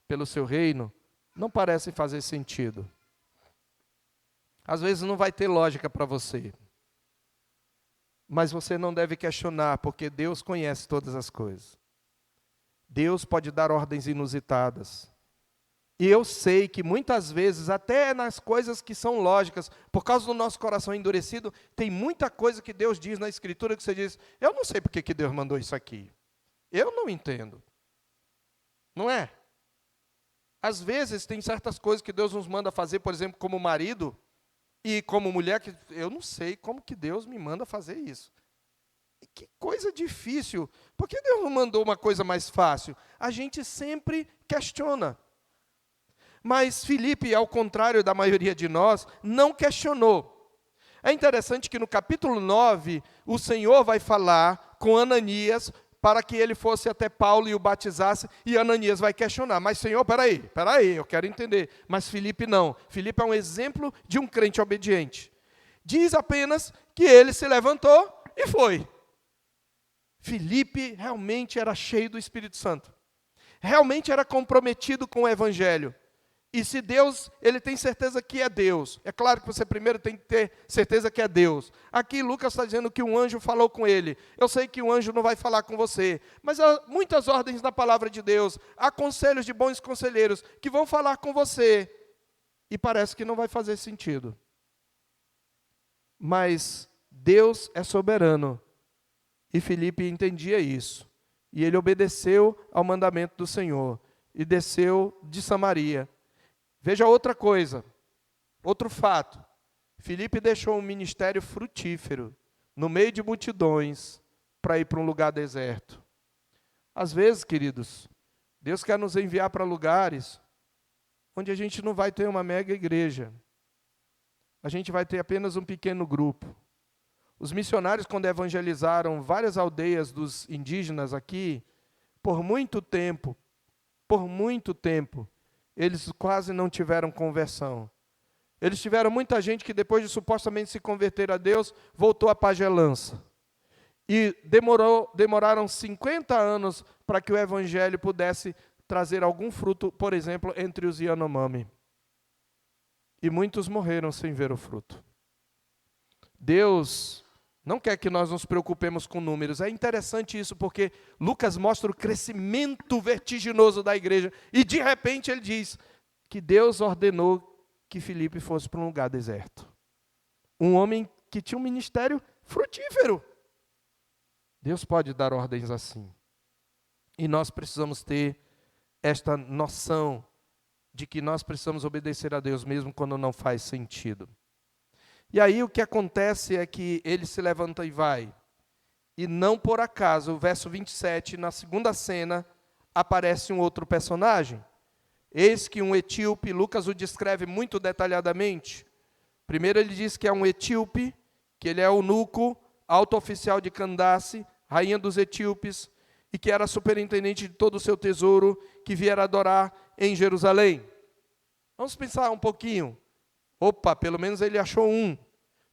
pelo seu reino, não parecem fazer sentido. Às vezes não vai ter lógica para você. Mas você não deve questionar, porque Deus conhece todas as coisas. Deus pode dar ordens inusitadas. E eu sei que muitas vezes, até nas coisas que são lógicas, por causa do nosso coração endurecido, tem muita coisa que Deus diz na Escritura que você diz: eu não sei por que Deus mandou isso aqui. Eu não entendo. Não é? Às vezes tem certas coisas que Deus nos manda fazer, por exemplo, como marido e como mulher, que eu não sei como que Deus me manda fazer isso. Que coisa difícil. Por que Deus não mandou uma coisa mais fácil? A gente sempre questiona. Mas Filipe, ao contrário da maioria de nós, não questionou. É interessante que no capítulo 9, o Senhor vai falar com Ananias para que ele fosse até Paulo e o batizasse, e Ananias vai questionar. Mas Senhor, peraí, eu quero entender. Mas Filipe não. Filipe é um exemplo de um crente obediente. Diz apenas que ele se levantou e foi. Filipe realmente era cheio do Espírito Santo. Realmente era comprometido com o Evangelho. E se Deus, ele tem certeza que é Deus. É claro que você primeiro tem que ter certeza que é Deus. Aqui Lucas está dizendo que um anjo falou com ele. Eu sei que um anjo não vai falar com você. Mas há muitas ordens da palavra de Deus. Há conselhos de bons conselheiros que vão falar com você. E parece que não vai fazer sentido. Mas Deus é soberano. E Filipe entendia isso. E ele obedeceu ao mandamento do Senhor. E desceu de Samaria. Veja outra coisa, outro fato. Filipe deixou um ministério frutífero, no meio de multidões, para ir para um lugar deserto. Às vezes, queridos, Deus quer nos enviar para lugares onde a gente não vai ter uma mega igreja. A gente vai ter apenas um pequeno grupo. Os missionários, quando evangelizaram várias aldeias dos indígenas aqui, por muito tempo, eles quase não tiveram conversão. Eles tiveram muita gente que depois de supostamente se converter a Deus, voltou à pagelança. E demoraram 50 anos para que o evangelho pudesse trazer algum fruto, por exemplo, entre os Yanomami. E muitos morreram sem ver o fruto. Deus não quer que nós nos preocupemos com números. É interessante isso, porque Lucas mostra o crescimento vertiginoso da igreja. E, de repente, ele diz que Deus ordenou que Filipe fosse para um lugar deserto. Um homem que tinha um ministério frutífero. Deus pode dar ordens assim. E nós precisamos ter esta noção de que nós precisamos obedecer a Deus, mesmo quando não faz sentido. E aí o que acontece é que ele se levanta e vai. E não por acaso, o verso 27, na segunda cena, aparece um outro personagem. Eis que um etíope, Lucas o descreve muito detalhadamente. Primeiro ele diz que é um etíope, que ele é eunuco, alto oficial de Candace, rainha dos etíopes, e que era superintendente de todo o seu tesouro, que viera adorar em Jerusalém. Vamos pensar um pouquinho. Opa, pelo menos ele achou um.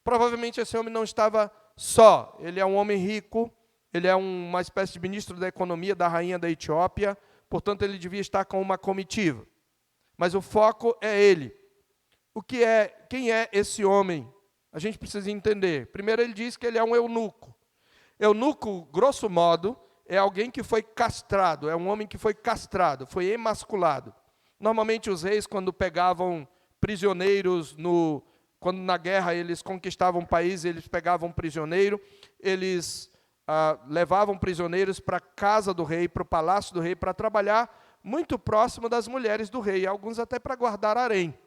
Provavelmente esse homem não estava só. Ele é um homem rico, ele é uma espécie de ministro da economia da rainha da Etiópia, portanto ele devia estar com uma comitiva. Mas o foco é ele. Quem é esse homem? A gente precisa entender. Primeiro ele diz que ele é um eunuco. Eunuco, grosso modo, é alguém que foi castrado, é um homem que foi castrado, foi emasculado. Normalmente os reis, quando pegavam prisioneiros, quando na guerra eles conquistavam um país, eles pegavam um prisioneiro, eles levavam prisioneiros para a casa do rei, para o palácio do rei, para trabalhar muito próximo das mulheres do rei, alguns até para guardar harém.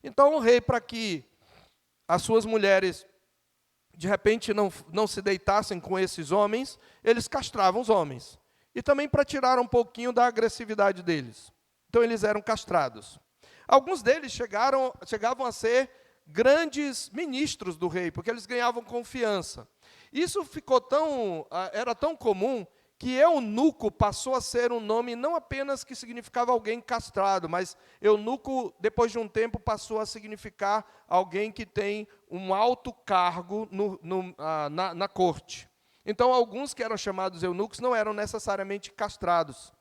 Então o rei, para que as suas mulheres de repente não se deitassem com esses homens, eles castravam os homens. E também para tirar um pouquinho da agressividade deles. Então eles eram castrados. Alguns deles chegavam a ser grandes ministros do rei, porque eles ganhavam confiança. Isso era tão comum que eunuco passou a ser um nome não apenas que significava alguém castrado, mas eunuco, depois de um tempo, passou a significar alguém que tem um alto cargo na corte. Então, alguns que eram chamados eunucos não eram necessariamente castrados.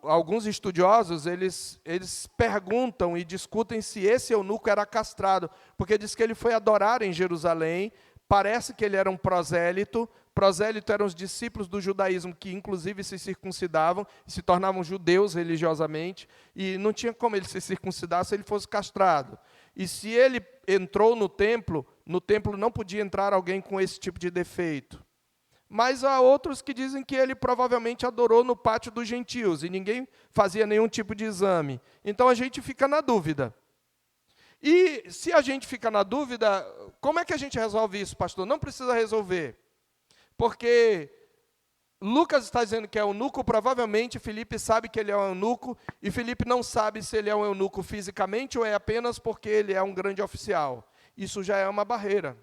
Alguns estudiosos, eles perguntam e discutem se esse eunuco era castrado, porque diz que ele foi adorar em Jerusalém, parece que ele era um prosélito. Prosélito eram os discípulos do judaísmo que, inclusive, se circuncidavam, e se tornavam judeus religiosamente, e não tinha como ele se circuncidar se ele fosse castrado. E se ele entrou no templo não podia entrar alguém com esse tipo de defeito. Mas há outros que dizem que ele provavelmente adorou no pátio dos gentios, e ninguém fazia nenhum tipo de exame. Então a gente fica na dúvida. E se a gente fica na dúvida, como é que a gente resolve isso, pastor? Não precisa resolver. Porque Lucas está dizendo que é eunuco, provavelmente Filipe sabe que ele é um eunuco, e Filipe não sabe se ele é um eunuco fisicamente ou é apenas porque ele é um grande oficial. Isso já é uma barreira.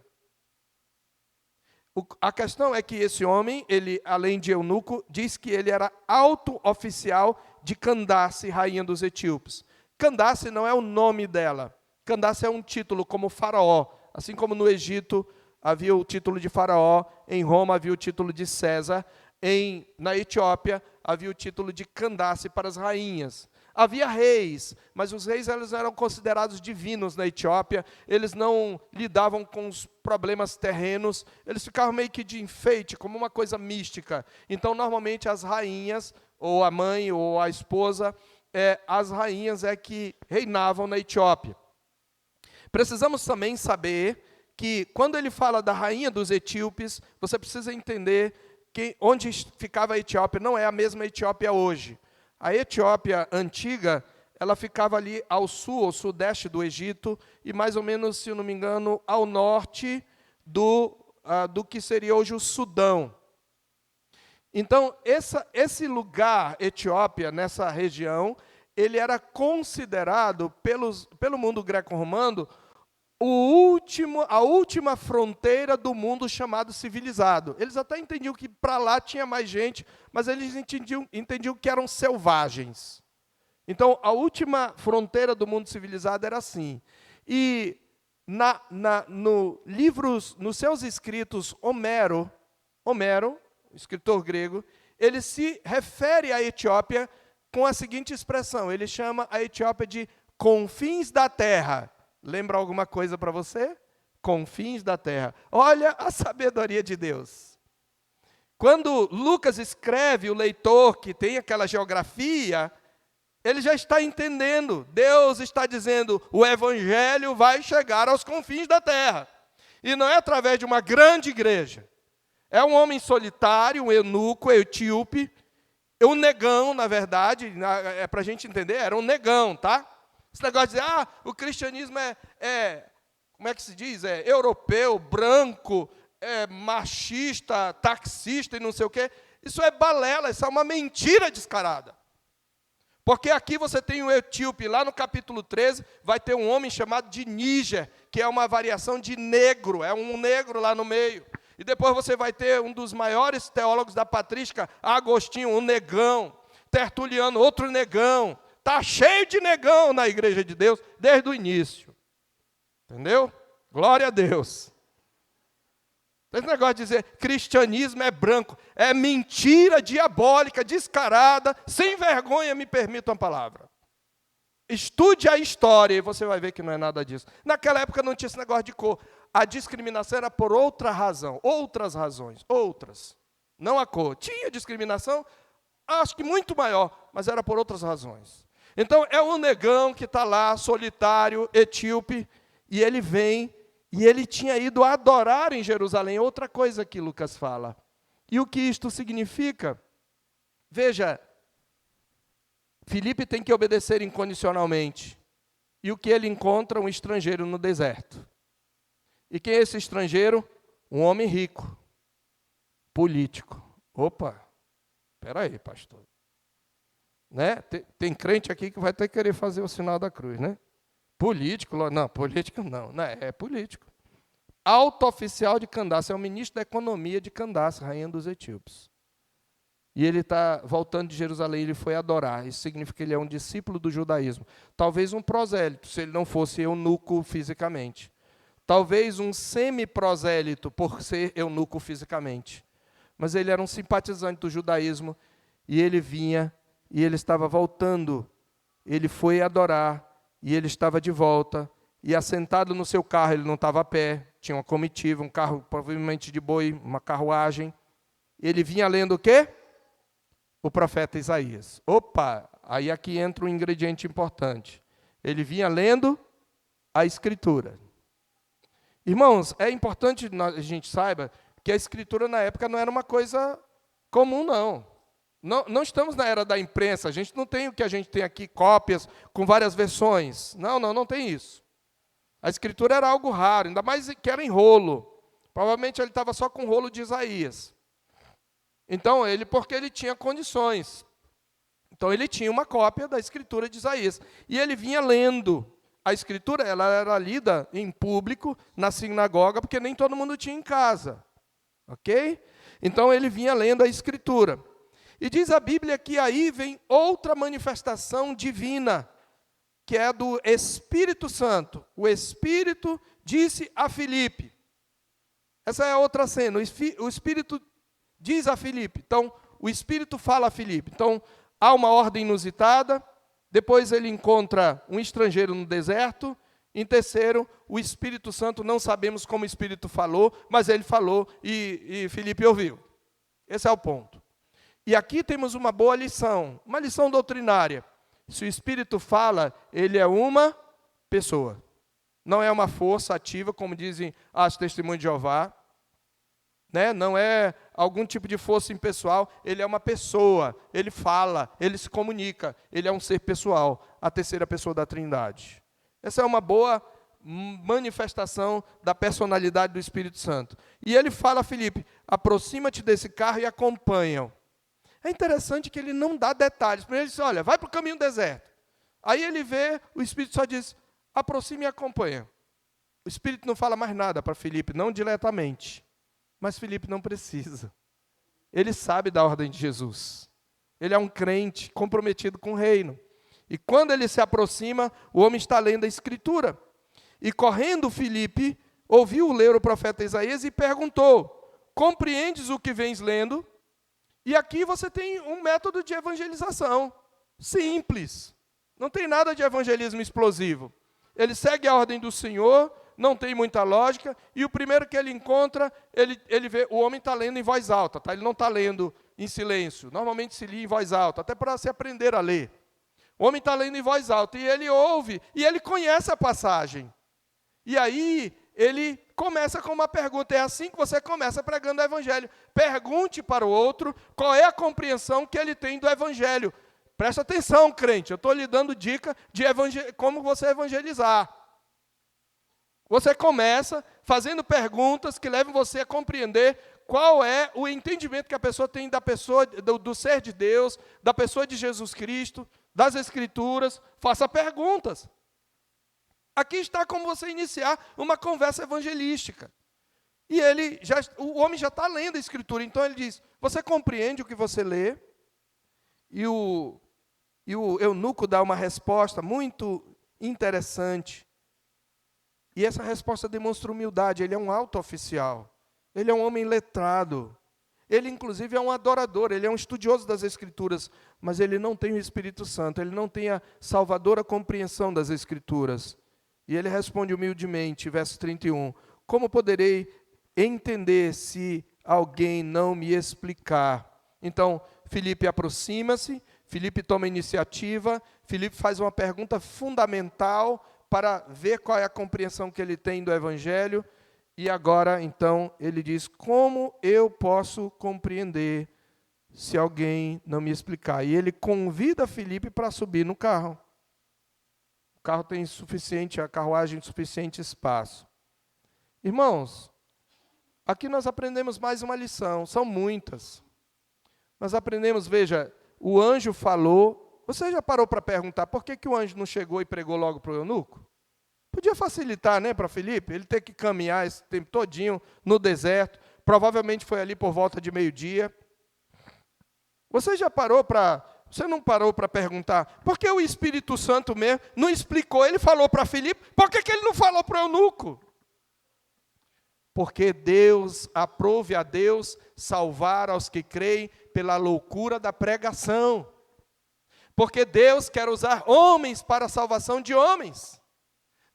A questão é que esse homem, ele, além de eunuco, diz que ele era alto oficial de Candace, rainha dos etíopes. Candace não é o nome dela. Candace é um título, como faraó. Assim como no Egito havia o título de faraó, em Roma havia o título de César, na Etiópia havia o título de Candace para as rainhas. Havia reis, mas os reis eles eram considerados divinos na Etiópia, eles não lidavam com os problemas terrenos, eles ficavam meio que de enfeite, como uma coisa mística. Então, normalmente, as rainhas, ou a mãe, ou a esposa, as rainhas é que reinavam na Etiópia. Precisamos também saber que, quando ele fala da rainha dos etíopes, você precisa entender que onde ficava a Etiópia não é a mesma Etiópia hoje. A Etiópia antiga, ela ficava ali ao sul, ao sudeste do Egito, e mais ou menos, se eu não me engano, ao norte do que seria hoje o Sudão. Então, esse lugar, Etiópia, nessa região, ele era considerado pelo mundo greco-romano a última fronteira do mundo chamado civilizado. Eles até entendiam que para lá tinha mais gente, mas eles entendiam que eram selvagens. Então, a última fronteira do mundo civilizado era assim. E nos seus escritos, Homero, escritor grego, ele se refere à Etiópia com a seguinte expressão, ele chama a Etiópia de confins da terra. Lembra alguma coisa para você? Confins da terra. Olha a sabedoria de Deus. Quando Lucas escreve, o leitor que tem aquela geografia, ele já está entendendo. Deus está dizendo, o evangelho vai chegar aos confins da terra. E não é através de uma grande igreja. É um homem solitário, um eunuco, etíope, um negão, na verdade, para a gente entender, era um negão, tá? Esse negócio de dizer, o cristianismo como é que se diz? É europeu, branco, machista, taxista e não sei o quê. Isso é balela, isso é uma mentira descarada. Porque aqui você tem o etíope, lá no capítulo 13, vai ter um homem chamado de Níger, que é uma variação de negro, é um negro lá no meio. E depois você vai ter um dos maiores teólogos da patrística, Agostinho, um negão. Tertuliano, outro negão. Está cheio de negão na igreja de Deus, desde o início. Entendeu? Glória a Deus. Esse negócio de dizer cristianismo é branco, é mentira diabólica, descarada, sem vergonha, me permita uma palavra. Estude a história e você vai ver que não é nada disso. Naquela época não tinha esse negócio de cor. A discriminação era por outra razão, outras razões, outras. Não a cor. Tinha discriminação, acho que muito maior, mas era por outras razões. Então, é um negão que está lá, solitário, etíope, e ele vem, e ele tinha ido adorar em Jerusalém. Outra coisa que Lucas fala. E o que isto significa? Veja, Filipe tem que obedecer incondicionalmente. E o que ele encontra? Um estrangeiro no deserto. E quem é esse estrangeiro? Um homem rico, político. Opa, espera aí, pastor. Né? Tem crente aqui que vai até querer fazer o sinal da cruz, né? Político, não, político não, é político. Alto oficial de Candace, é o ministro da economia de Candace, rainha dos etíopes. E ele está voltando de Jerusalém, ele foi adorar, isso significa que ele é um discípulo do judaísmo. Talvez um prosélito, se ele não fosse eunuco fisicamente. Talvez um semi-prosélito, por ser eunuco fisicamente. Mas ele era um simpatizante do judaísmo, e ele vinha, e ele estava voltando, ele foi adorar, e ele estava de volta, e assentado no seu carro, ele não estava a pé, tinha uma comitiva, um carro provavelmente de boi, uma carruagem, ele vinha lendo o quê? O profeta Isaías. Opa, aí aqui entra um ingrediente importante. Ele vinha lendo a Escritura. Irmãos, é importante que a gente saiba que a Escritura na época não era uma coisa comum, não. Não estamos na era da imprensa, a gente não tem o que a gente tem aqui, cópias com várias versões. Não tem isso. A Escritura era algo raro, ainda mais que era em rolo. Provavelmente ele estava só com o rolo de Isaías. Então, porque ele tinha condições. Então, ele tinha uma cópia da Escritura de Isaías. E ele vinha lendo. A Escritura ela era lida em público, na sinagoga, porque nem todo mundo tinha em casa. Ok? Então, ele vinha lendo a Escritura. E diz a Bíblia que aí vem outra manifestação divina, que é do Espírito Santo. O Espírito disse a Filipe. Essa é a outra cena. O Espírito diz a Filipe. Então, o Espírito fala a Filipe. Então, há uma ordem inusitada. Depois ele encontra um estrangeiro no deserto. Em terceiro, o Espírito Santo, não sabemos como o Espírito falou, mas ele falou e Filipe ouviu. Esse é o ponto. E aqui temos uma boa lição, uma lição doutrinária. Se o Espírito fala, ele é uma pessoa. Não é uma força ativa, como dizem as testemunhas de Jeová. Né? Não é algum tipo de força impessoal, ele é uma pessoa. Ele fala, ele se comunica, ele é um ser pessoal, a terceira pessoa da Trindade. Essa é uma boa manifestação da personalidade do Espírito Santo. E ele fala a Filipe, aproxima-te desse carro e acompanha-o. É interessante que ele não dá detalhes. Primeiro ele diz, olha, vai para o caminho do deserto. Aí ele vê, o Espírito só diz, aproxima e acompanha. O Espírito não fala mais nada para Filipe, não diretamente. Mas Filipe não precisa. Ele sabe da ordem de Jesus. Ele é um crente comprometido com o reino. E quando ele se aproxima, o homem está lendo a Escritura. E correndo Filipe, ouviu ler o profeta Isaías e perguntou, compreendes o que vens lendo? E aqui você tem um método de evangelização, simples. Não tem nada de evangelismo explosivo. Ele segue a ordem do Senhor, não tem muita lógica, e o primeiro que ele encontra, ele vê, o homem está lendo em voz alta, tá? Ele não está lendo em silêncio. Normalmente se lia em voz alta, até para se aprender a ler. O homem está lendo em voz alta, e ele ouve, e ele conhece a passagem. E aí, ele começa com uma pergunta. É assim que você começa pregando o Evangelho. Pergunte para o outro qual é a compreensão que ele tem do Evangelho. Presta atenção, crente, eu estou lhe dando dica de como você evangelizar. Você começa fazendo perguntas que levam você a compreender qual é o entendimento que a pessoa tem da pessoa, do ser de Deus, da pessoa de Jesus Cristo, das Escrituras. Faça perguntas. Aqui está como você iniciar uma conversa evangelística. E o homem já está lendo a Escritura, então ele diz, você compreende o que você lê? E o eunuco dá uma resposta muito interessante. E essa resposta demonstra humildade, ele é um alto oficial, ele é um homem letrado, ele inclusive é um adorador, ele é um estudioso das Escrituras, mas ele não tem o Espírito Santo, ele não tem a salvadora compreensão das Escrituras. E ele responde humildemente, verso 31, como poderei entender se alguém não me explicar? Então, Filipe aproxima-se, Filipe toma iniciativa, Filipe faz uma pergunta fundamental para ver qual é a compreensão que ele tem do Evangelho. E agora, então, ele diz, como eu posso compreender se alguém não me explicar? E ele convida Filipe para subir no carro. O carro tem a carruagem suficiente espaço. Irmãos, aqui nós aprendemos mais uma lição, são muitas. Nós aprendemos, veja, o anjo falou. Você já parou para perguntar por que o anjo não chegou e pregou logo para o eunuco? Podia facilitar, né, para Filipe, ele ter que caminhar esse tempo todinho no deserto, provavelmente foi ali por volta de meio-dia. Você não parou para perguntar, por que o Espírito Santo mesmo não explicou? Ele falou para Filipe, por que ele não falou para o eunuco? Porque aprove a Deus salvar aos que creem pela loucura da pregação. Porque Deus quer usar homens para a salvação de homens.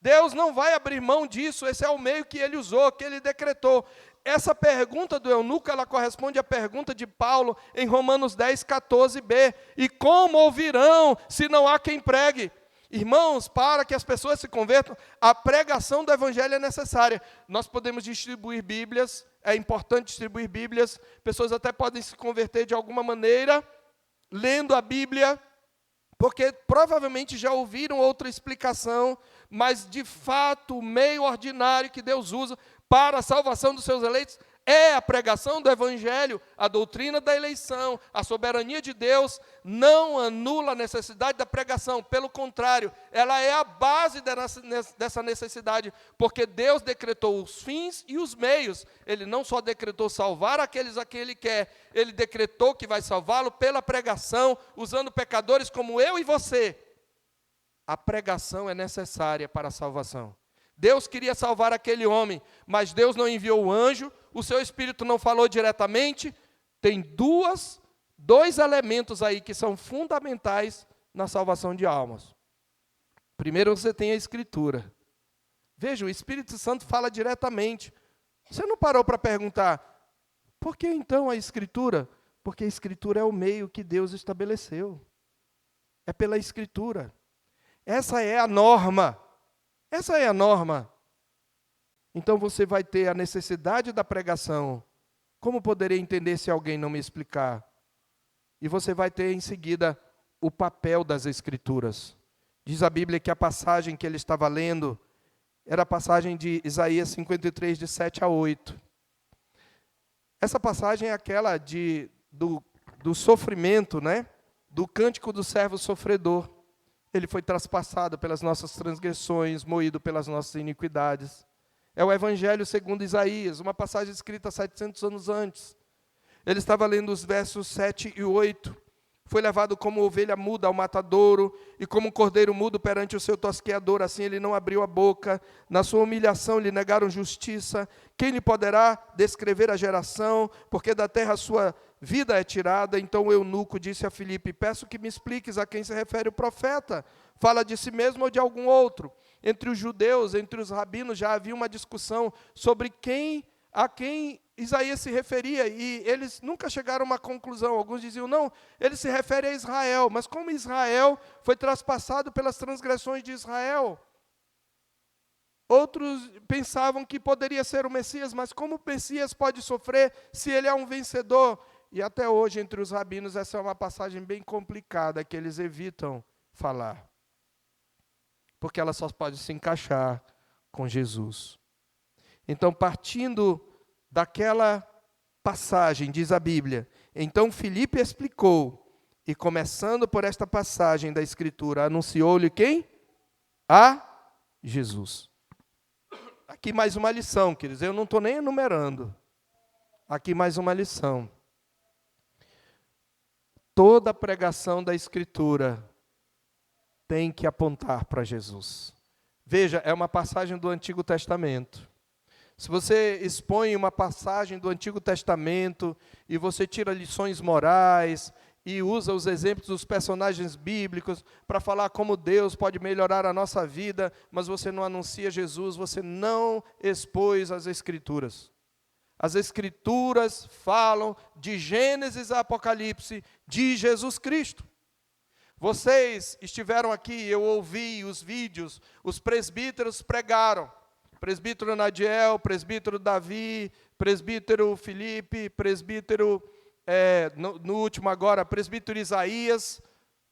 Deus não vai abrir mão disso, esse é o meio que ele usou, que ele decretou. Essa pergunta do eunuco, ela corresponde à pergunta de Paulo em Romanos 10, 14b. E como ouvirão se não há quem pregue? Irmãos, para que as pessoas se convertam, a pregação do Evangelho é necessária. Nós podemos distribuir Bíblias, é importante distribuir Bíblias, pessoas até podem se converter de alguma maneira, lendo a Bíblia, porque provavelmente já ouviram outra explicação, mas de fato o meio ordinário que Deus usa para a salvação dos seus eleitos é a pregação do Evangelho, a doutrina da eleição, a soberania de Deus, não anula a necessidade da pregação. Pelo contrário, ela é a base dessa necessidade, porque Deus decretou os fins e os meios. Ele não só decretou salvar aqueles a quem Ele quer, Ele decretou que vai salvá-lo pela pregação, usando pecadores como eu e você. A pregação é necessária para a salvação. Deus queria salvar aquele homem, mas Deus não enviou o anjo, o seu Espírito não falou diretamente. Tem dois elementos aí que são fundamentais na salvação de almas. Primeiro, você tem a Escritura. Veja, o Espírito Santo fala diretamente. Você não parou para perguntar, por que então a Escritura? Porque a Escritura é o meio que Deus estabeleceu. É pela Escritura. Essa é a norma. Essa é a norma. Então você vai ter a necessidade da pregação. Como poderia entender se alguém não me explicar? E você vai ter em seguida o papel das Escrituras. Diz a Bíblia que a passagem que ele estava lendo era a passagem de Isaías 53, de 7 a 8. Essa passagem é aquela do sofrimento, né? Do cântico do servo sofredor. Ele foi traspassado pelas nossas transgressões, moído pelas nossas iniquidades. É o Evangelho segundo Isaías, uma passagem escrita 700 anos antes. Ele estava lendo os versos 7 e 8. Foi levado como ovelha muda ao matadouro, e como um cordeiro mudo perante o seu tosqueador, assim ele não abriu a boca. Na sua humilhação lhe negaram justiça. Quem lhe poderá descrever a geração? Porque da terra a sua vida é tirada. Então o eunuco disse a Filipe, peço que me expliques a quem se refere o profeta. Fala de si mesmo ou de algum outro? Entre os judeus, entre os rabinos, já havia uma discussão sobre a quem Isaías se referia, e eles nunca chegaram a uma conclusão. Alguns diziam, não, ele se refere a Israel, mas como Israel foi traspassado pelas transgressões de Israel? Outros pensavam que poderia ser o Messias, mas como o Messias pode sofrer se ele é um vencedor? E até hoje, entre os rabinos, essa é uma passagem bem complicada, que eles evitam falar, porque ela só pode se encaixar com Jesus. Então, partindo daquela passagem, diz a Bíblia, então Filipe explicou, e começando por esta passagem da Escritura, anunciou-lhe quem? A Jesus. Aqui mais uma lição, queridos, eu não estou nem enumerando. Aqui mais uma lição. Toda pregação da Escritura tem que apontar para Jesus. Veja, é uma passagem do Antigo Testamento. Se você expõe uma passagem do Antigo Testamento e você tira lições morais e usa os exemplos dos personagens bíblicos para falar como Deus pode melhorar a nossa vida, mas você não anuncia Jesus, você não expôs as Escrituras. As Escrituras falam de Gênesis a Apocalipse, de Jesus Cristo. Vocês estiveram aqui, eu ouvi os vídeos, os presbíteros pregaram. Presbítero Nadiel, presbítero Davi, presbítero Felipe, presbítero, no último agora, presbítero Isaías.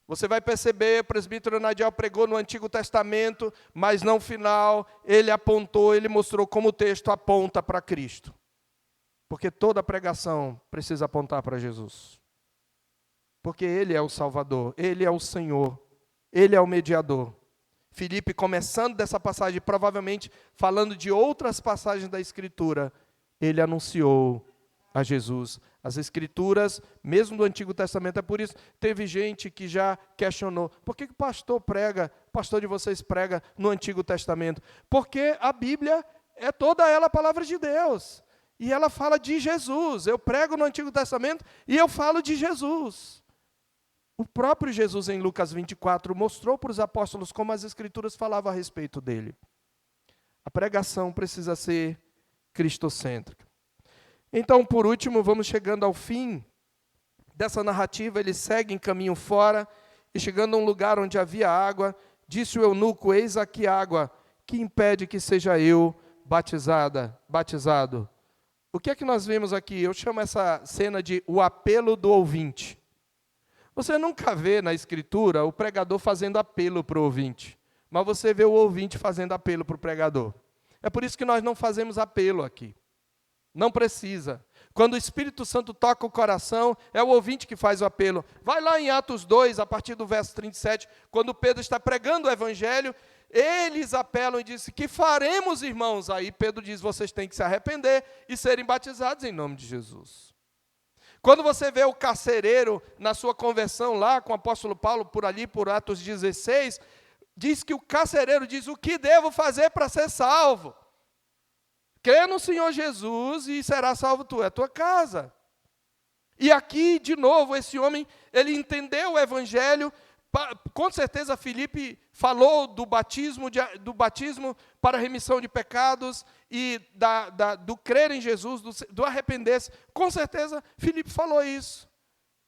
Você vai perceber, o presbítero Nadiel pregou no Antigo Testamento, mas no final ele apontou, ele mostrou como o texto aponta para Cristo. Porque toda pregação precisa apontar para Jesus. Porque Ele é o Salvador, Ele é o Senhor, Ele é o mediador. Filipe, começando dessa passagem, provavelmente falando de outras passagens da Escritura, ele anunciou a Jesus. As Escrituras, mesmo do Antigo Testamento, é por isso, teve gente que já questionou, por que o pastor de vocês prega no Antigo Testamento? Porque a Bíblia é toda ela a palavra de Deus, e ela fala de Jesus. Eu prego no Antigo Testamento e eu falo de Jesus. O próprio Jesus, em Lucas 24, mostrou para os apóstolos como as Escrituras falavam a respeito dele. A pregação precisa ser cristocêntrica. Então, por último, vamos chegando ao fim dessa narrativa. Ele segue em caminho fora, e chegando a um lugar onde havia água, disse o eunuco, eis aqui água, que impede que seja eu batizado. O que é que nós vemos aqui? Eu chamo essa cena de o apelo do ouvinte. Você nunca vê na Escritura o pregador fazendo apelo para o ouvinte, mas você vê o ouvinte fazendo apelo para o pregador. É por isso que nós não fazemos apelo aqui. Não precisa. Quando o Espírito Santo toca o coração, é o ouvinte que faz o apelo. Vai lá em Atos 2, a partir do verso 37, quando Pedro está pregando o Evangelho, eles apelam e dizem, que faremos, irmãos? Aí Pedro diz, vocês têm que se arrepender e serem batizados em nome de Jesus. Quando você vê o carcereiro na sua conversão lá, com o apóstolo Paulo, por ali, por Atos 16, diz que o carcereiro diz, o que devo fazer para ser salvo? Crê no Senhor Jesus e será salvo tu, é a tua casa. E aqui, de novo, esse homem, ele entendeu o Evangelho. Com certeza, Filipe falou do batismo para remissão de pecados e do crer em Jesus, do arrepender-se. Com certeza, Filipe falou isso.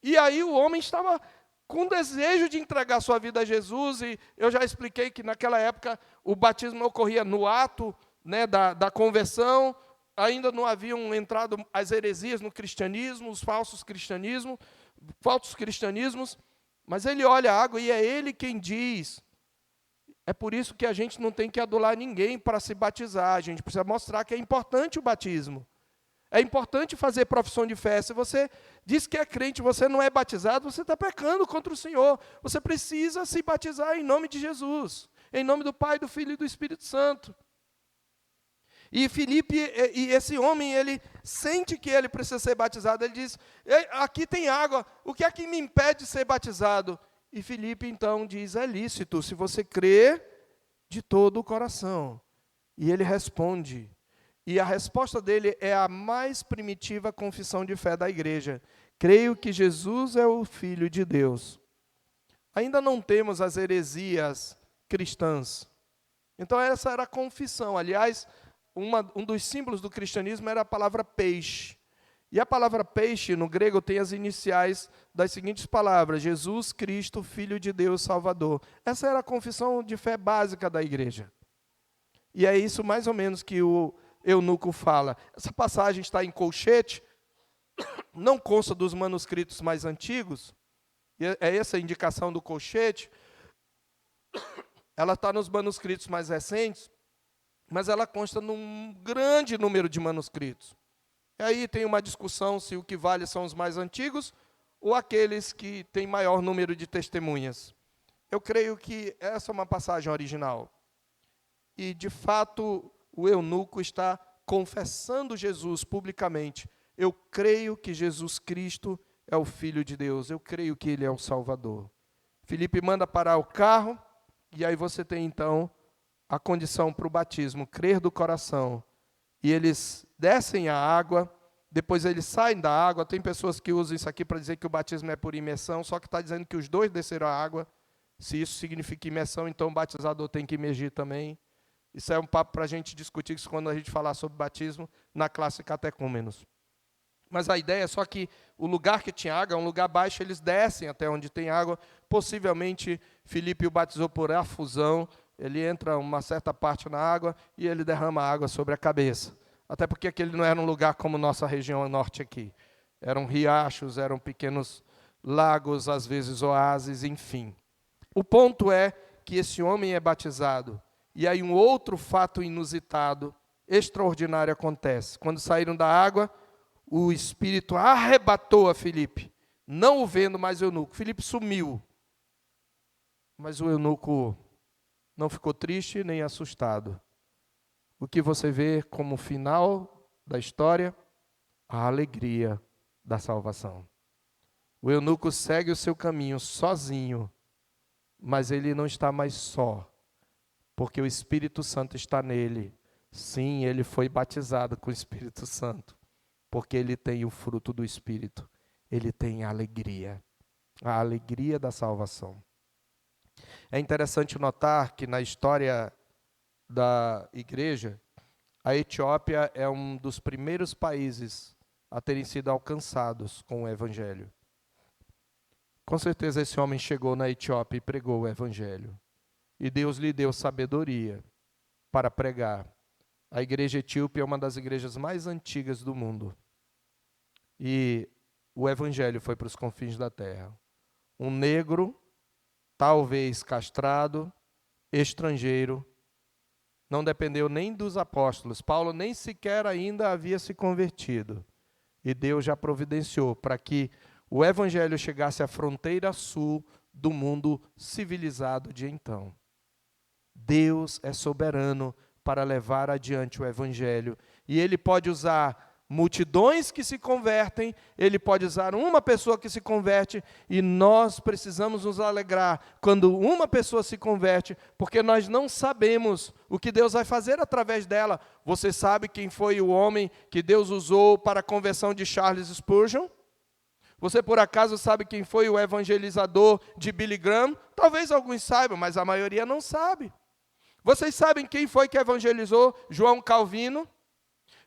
E aí o homem estava com desejo de entregar sua vida a Jesus. E eu já expliquei que naquela época o batismo ocorria no ato, né, da conversão. Ainda não haviam entrado as heresias no cristianismo, os falsos cristianismos, mas ele olha a água e é ele quem diz. É por isso que a gente não tem que adular ninguém para se batizar, a gente precisa mostrar que é importante o batismo. É importante fazer profissão de fé. Se você diz que é crente, você não é batizado, você está pecando contra o Senhor. Você precisa se batizar em nome de Jesus, em nome do Pai, do Filho e do Espírito Santo. E Filipe, e esse homem, ele sente que ele precisa ser batizado. Ele diz, aqui tem água, o que é que me impede de ser batizado? E Filipe, então, diz, é lícito, se você crer de todo o coração. E ele responde, e a resposta dele é a mais primitiva confissão de fé da igreja. Creio que Jesus é o Filho de Deus. Ainda não temos as heresias cristãs. Então, essa era a confissão. Aliás, um dos símbolos do cristianismo era a palavra peixe. E a palavra peixe, no grego, tem as iniciais das seguintes palavras: Jesus Cristo, Filho de Deus, Salvador. Essa era a confissão de fé básica da igreja. E é isso mais ou menos que o eunuco fala. Essa passagem está em colchete, não consta dos manuscritos mais antigos, é essa a indicação do colchete. Ela está nos manuscritos mais recentes, mas ela consta num grande número de manuscritos. E aí tem uma discussão se o que vale são os mais antigos ou aqueles que têm maior número de testemunhas. Eu creio que essa é uma passagem original. E, de fato, o eunuco está confessando Jesus publicamente. Eu creio que Jesus Cristo é o Filho de Deus. Eu creio que Ele é o Salvador. Filipe manda parar o carro, e aí você tem, então, a condição para o batismo, crer do coração. E eles descem a água, depois eles saem da água. Tem pessoas que usam isso aqui para dizer que o batismo é por imersão, só que está dizendo que os dois desceram a água. Se isso significa imersão, então o batizador tem que imergir também. Isso é um papo para a gente discutir isso quando a gente falar sobre batismo na classe catecúmenos. Mas a ideia é só que o lugar que tinha água é um lugar baixo, eles descem até onde tem água. Possivelmente, Filipe o batizou por afusão. Ele entra uma certa parte na água e ele derrama água sobre a cabeça. Até porque aquele não era um lugar como nossa região norte aqui. Eram riachos, eram pequenos lagos, às vezes oásis, enfim. O ponto é que esse homem é batizado. E aí um outro fato inusitado, extraordinário acontece. Quando saíram da água, o Espírito arrebatou a Filipe. Não o vendo mais o eunuco. Filipe sumiu. Mas o eunuco não ficou triste nem assustado. O que você vê como final da história? A alegria da salvação. O eunuco segue o seu caminho sozinho, mas ele não está mais só, porque o Espírito Santo está nele. Sim, ele foi batizado com o Espírito Santo, porque ele tem o fruto do Espírito. Ele tem a alegria da salvação. É interessante notar que na história da igreja, a Etiópia é um dos primeiros países a terem sido alcançados com o Evangelho. Com certeza esse homem chegou na Etiópia e pregou o Evangelho. E Deus lhe deu sabedoria para pregar. A igreja etíope é uma das igrejas mais antigas do mundo. E o Evangelho foi para os confins da terra. Um negro, talvez castrado, estrangeiro, não dependeu nem dos apóstolos. Paulo nem sequer ainda havia se convertido. E Deus já providenciou para que o evangelho chegasse à fronteira sul do mundo civilizado de então. Deus é soberano para levar adiante o evangelho. E Ele pode usar multidões que se convertem, Ele pode usar uma pessoa que se converte, e nós precisamos nos alegrar quando uma pessoa se converte, porque nós não sabemos o que Deus vai fazer através dela. Você sabe quem foi o homem que Deus usou para a conversão de Charles Spurgeon? Você por acaso sabe quem foi o evangelizador de Billy Graham? Talvez alguns saibam, mas a maioria não sabe. Vocês sabem quem foi que evangelizou João Calvino?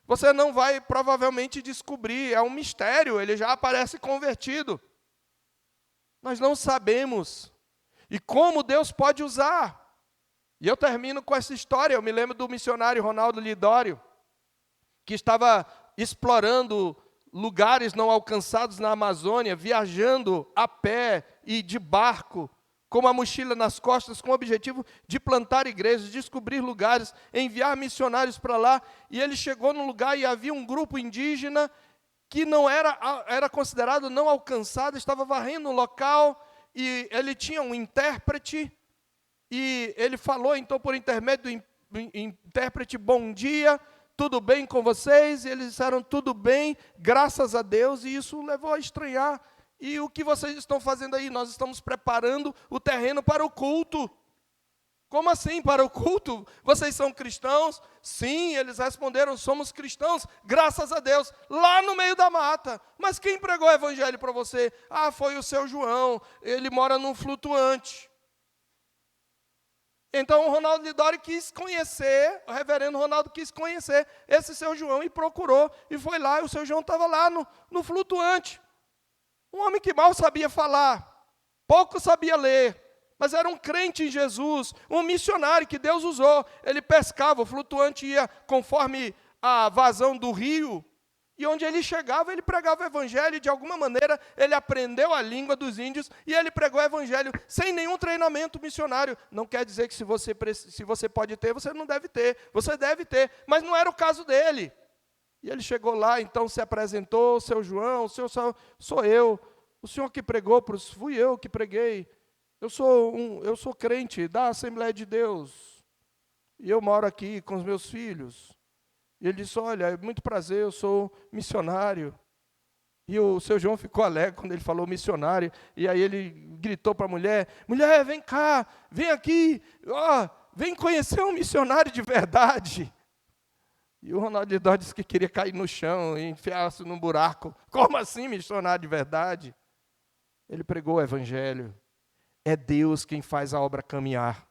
Você não vai provavelmente descobrir, é um mistério, ele já aparece convertido. Nós não sabemos. E como Deus pode usar? E eu termino com essa história. Eu me lembro do missionário Ronaldo Lidório, que estava explorando lugares não alcançados na Amazônia, viajando a pé e de barco, com uma mochila nas costas, com o objetivo de plantar igrejas, descobrir lugares, enviar missionários para lá. E ele chegou num lugar e havia um grupo indígena que não era considerado não alcançado, estava varrendo o local, e ele tinha um intérprete, e ele falou então por intermédio do intérprete: bom dia, tudo bem com vocês? E eles disseram: tudo bem, graças a Deus. E isso levou a estranhar. E o que vocês estão fazendo aí? Nós estamos preparando o terreno para o culto. Como assim para o culto? Vocês são cristãos? Sim, eles responderam: somos cristãos, graças a Deus, lá no meio da mata. Mas quem pregou o evangelho para você? Ah, foi o seu João, ele mora num flutuante. Então o Ronaldo Lidório quis conhecer, o reverendo Ronaldo quis conhecer esse seu João e procurou, e foi lá, e o seu João estava lá no flutuante. Um homem que mal sabia falar, pouco sabia ler, mas era um crente em Jesus, um missionário que Deus usou. Ele pescava, o flutuante ia conforme a vazão do rio, e onde ele chegava, ele pregava o evangelho, e de alguma maneira ele aprendeu a língua dos índios, e ele pregou o evangelho sem nenhum treinamento missionário. Não quer dizer que se você pode ter, você não deve ter, você deve ter, mas não era o caso dele. E ele chegou lá, então se apresentou: seu João, sou eu, o senhor que pregou, fui eu que preguei, eu sou crente da Assembleia de Deus, e eu moro aqui com os meus filhos. E ele disse: olha, é muito prazer, eu sou missionário. E o seu João ficou alegre quando ele falou missionário, e aí ele gritou para a mulher: mulher, vem cá, vem aqui, vem conhecer um missionário de verdade. E o Ronaldo Lidório disse que queria cair no chão e enfiar-se num buraco. Como assim, missionário de verdade? Ele pregou o evangelho. É Deus quem faz a obra caminhar.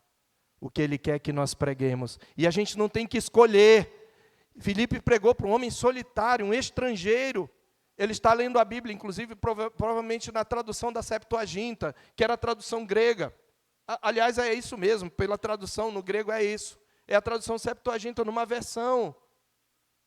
O que Ele quer que nós preguemos. E a gente não tem que escolher. Filipe pregou para um homem solitário, um estrangeiro. Ele está lendo a Bíblia, inclusive, provavelmente na tradução da Septuaginta, que era a tradução grega. Aliás, é isso mesmo, pela tradução no grego é isso. É a tradução Septuaginta numa versão.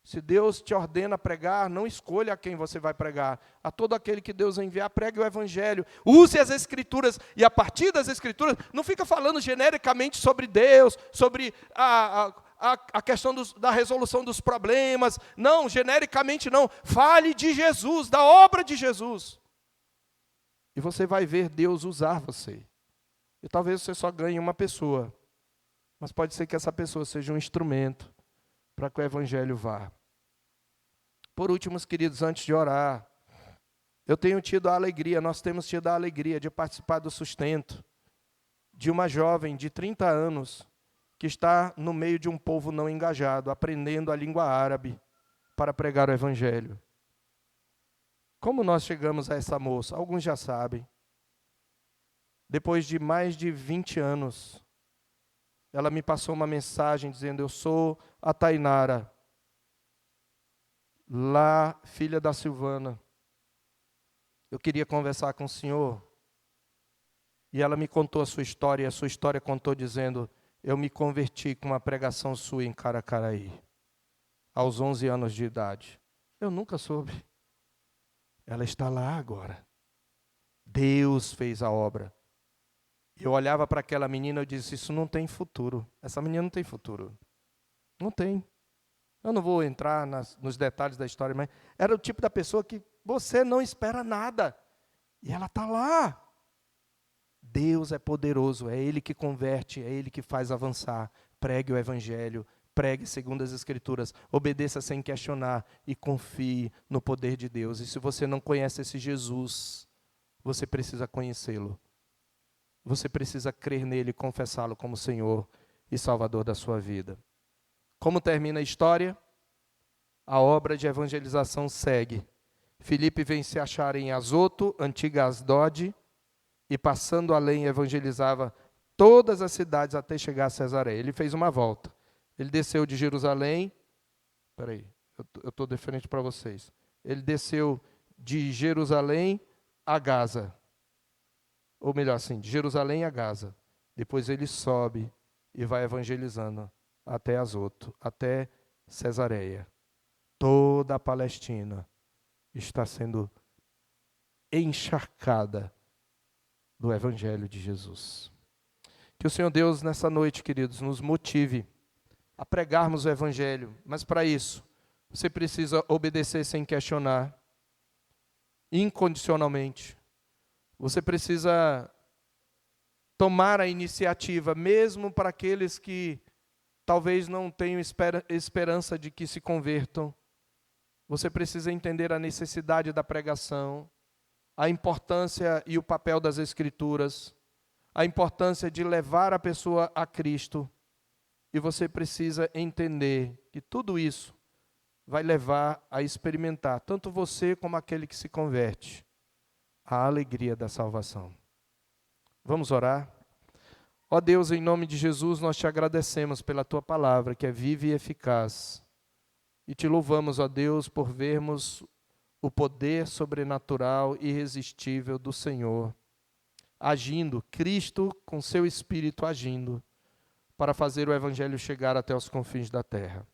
Se Deus te ordena pregar, não escolha a quem você vai pregar. A todo aquele que Deus enviar, pregue o evangelho. Use as escrituras, e a partir das escrituras, não fica falando genericamente sobre Deus, sobre a questão da resolução dos problemas. Não, genericamente não. Fale de Jesus, da obra de Jesus. E você vai ver Deus usar você. E talvez você só ganhe uma pessoa, mas pode ser que essa pessoa seja um instrumento para que o evangelho vá. Por último, queridos, antes de orar, eu tenho tido a alegria, nós temos tido a alegria de participar do sustento de uma jovem de 30 anos que está no meio de um povo não engajado, aprendendo a língua árabe para pregar o evangelho. Como nós chegamos a essa moça? Alguns já sabem. Depois de mais de 20 anos, ela me passou uma mensagem dizendo: eu sou a Tainara, lá, filha da Silvana. Eu queria conversar com o senhor. E ela me contou a sua história, e a sua história contou dizendo: eu me converti com uma pregação sua em Caracaraí, aos 11 anos de idade. Eu nunca soube. Ela está lá agora. Deus fez a obra. Eu olhava para aquela menina e disse: isso não tem futuro. Essa menina não tem futuro. Não tem. Eu não vou entrar nos detalhes da história, mas era o tipo da pessoa que você não espera nada. E ela está lá. Deus é poderoso, é Ele que converte, é Ele que faz avançar. Pregue o Evangelho, pregue segundo as Escrituras, obedeça sem questionar e confie no poder de Deus. E se você não conhece esse Jesus, você precisa conhecê-lo. Você precisa crer nele e confessá-lo como Senhor e Salvador da sua vida. Como termina a história? A obra de evangelização segue. Filipe vem se achar em Azoto, antiga Asdod, e passando além evangelizava todas as cidades até chegar a Cesareia. Ele fez uma volta. Ele desceu de Jerusalém, eu estou diferente para vocês. Ele desceu de Jerusalém a Gaza. Ou melhor assim, de Jerusalém a Gaza. Depois ele sobe e vai evangelizando até Azoto, até Cesareia. Toda a Palestina está sendo encharcada do Evangelho de Jesus. Que o Senhor Deus, nessa noite, queridos, nos motive a pregarmos o Evangelho. Mas para isso, você precisa obedecer sem questionar, incondicionalmente. Você precisa tomar a iniciativa, mesmo para aqueles que talvez não tenham esperança de que se convertam. Você precisa entender a necessidade da pregação, a importância e o papel das Escrituras, a importância de levar a pessoa a Cristo. E você precisa entender que tudo isso vai levar a experimentar, tanto você como aquele que se converte, a alegria da salvação. Vamos orar? Ó Deus, em nome de Jesus, nós te agradecemos pela tua palavra, que é viva e eficaz. E te louvamos, ó Deus, por vermos o poder sobrenatural e irresistível do Senhor, agindo, Cristo com seu Espírito agindo, para fazer o Evangelho chegar até os confins da terra.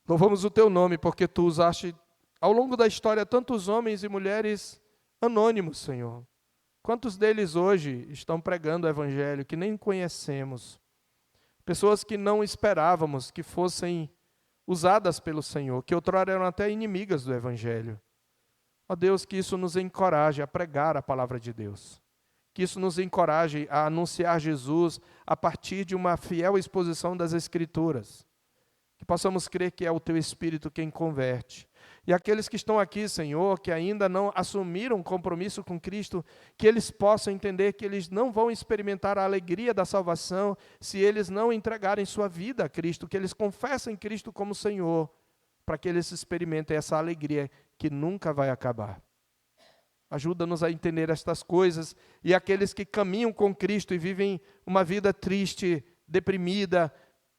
Louvamos o teu nome, porque tu usaste, ao longo da história, tantos homens e mulheres anônimos, Senhor. Quantos deles hoje estão pregando o Evangelho que nem conhecemos? Pessoas que não esperávamos que fossem usadas pelo Senhor, que outrora eram até inimigas do Evangelho. Ó Deus, que isso nos encoraje a pregar a palavra de Deus. Que isso nos encoraje a anunciar Jesus a partir de uma fiel exposição das Escrituras. Que possamos crer que é o Teu Espírito quem converte. E aqueles que estão aqui, Senhor, que ainda não assumiram um compromisso com Cristo, que eles possam entender que eles não vão experimentar a alegria da salvação se eles não entregarem sua vida a Cristo, que eles confessem Cristo como Senhor, para que eles experimentem essa alegria que nunca vai acabar. Ajuda-nos a entender estas coisas, e aqueles que caminham com Cristo e vivem uma vida triste, deprimida,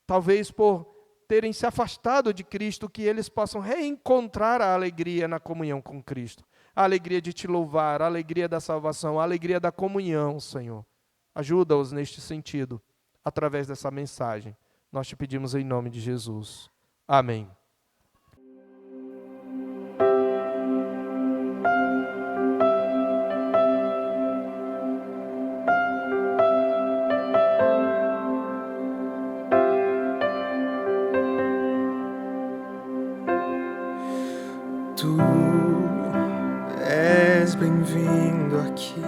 talvez por terem se afastado de Cristo, que eles possam reencontrar a alegria na comunhão com Cristo. A alegria de te louvar, a alegria da salvação, a alegria da comunhão, Senhor. Ajuda-os neste sentido, através dessa mensagem. Nós te pedimos em nome de Jesus. Amém. Tu és bem-vindo aqui.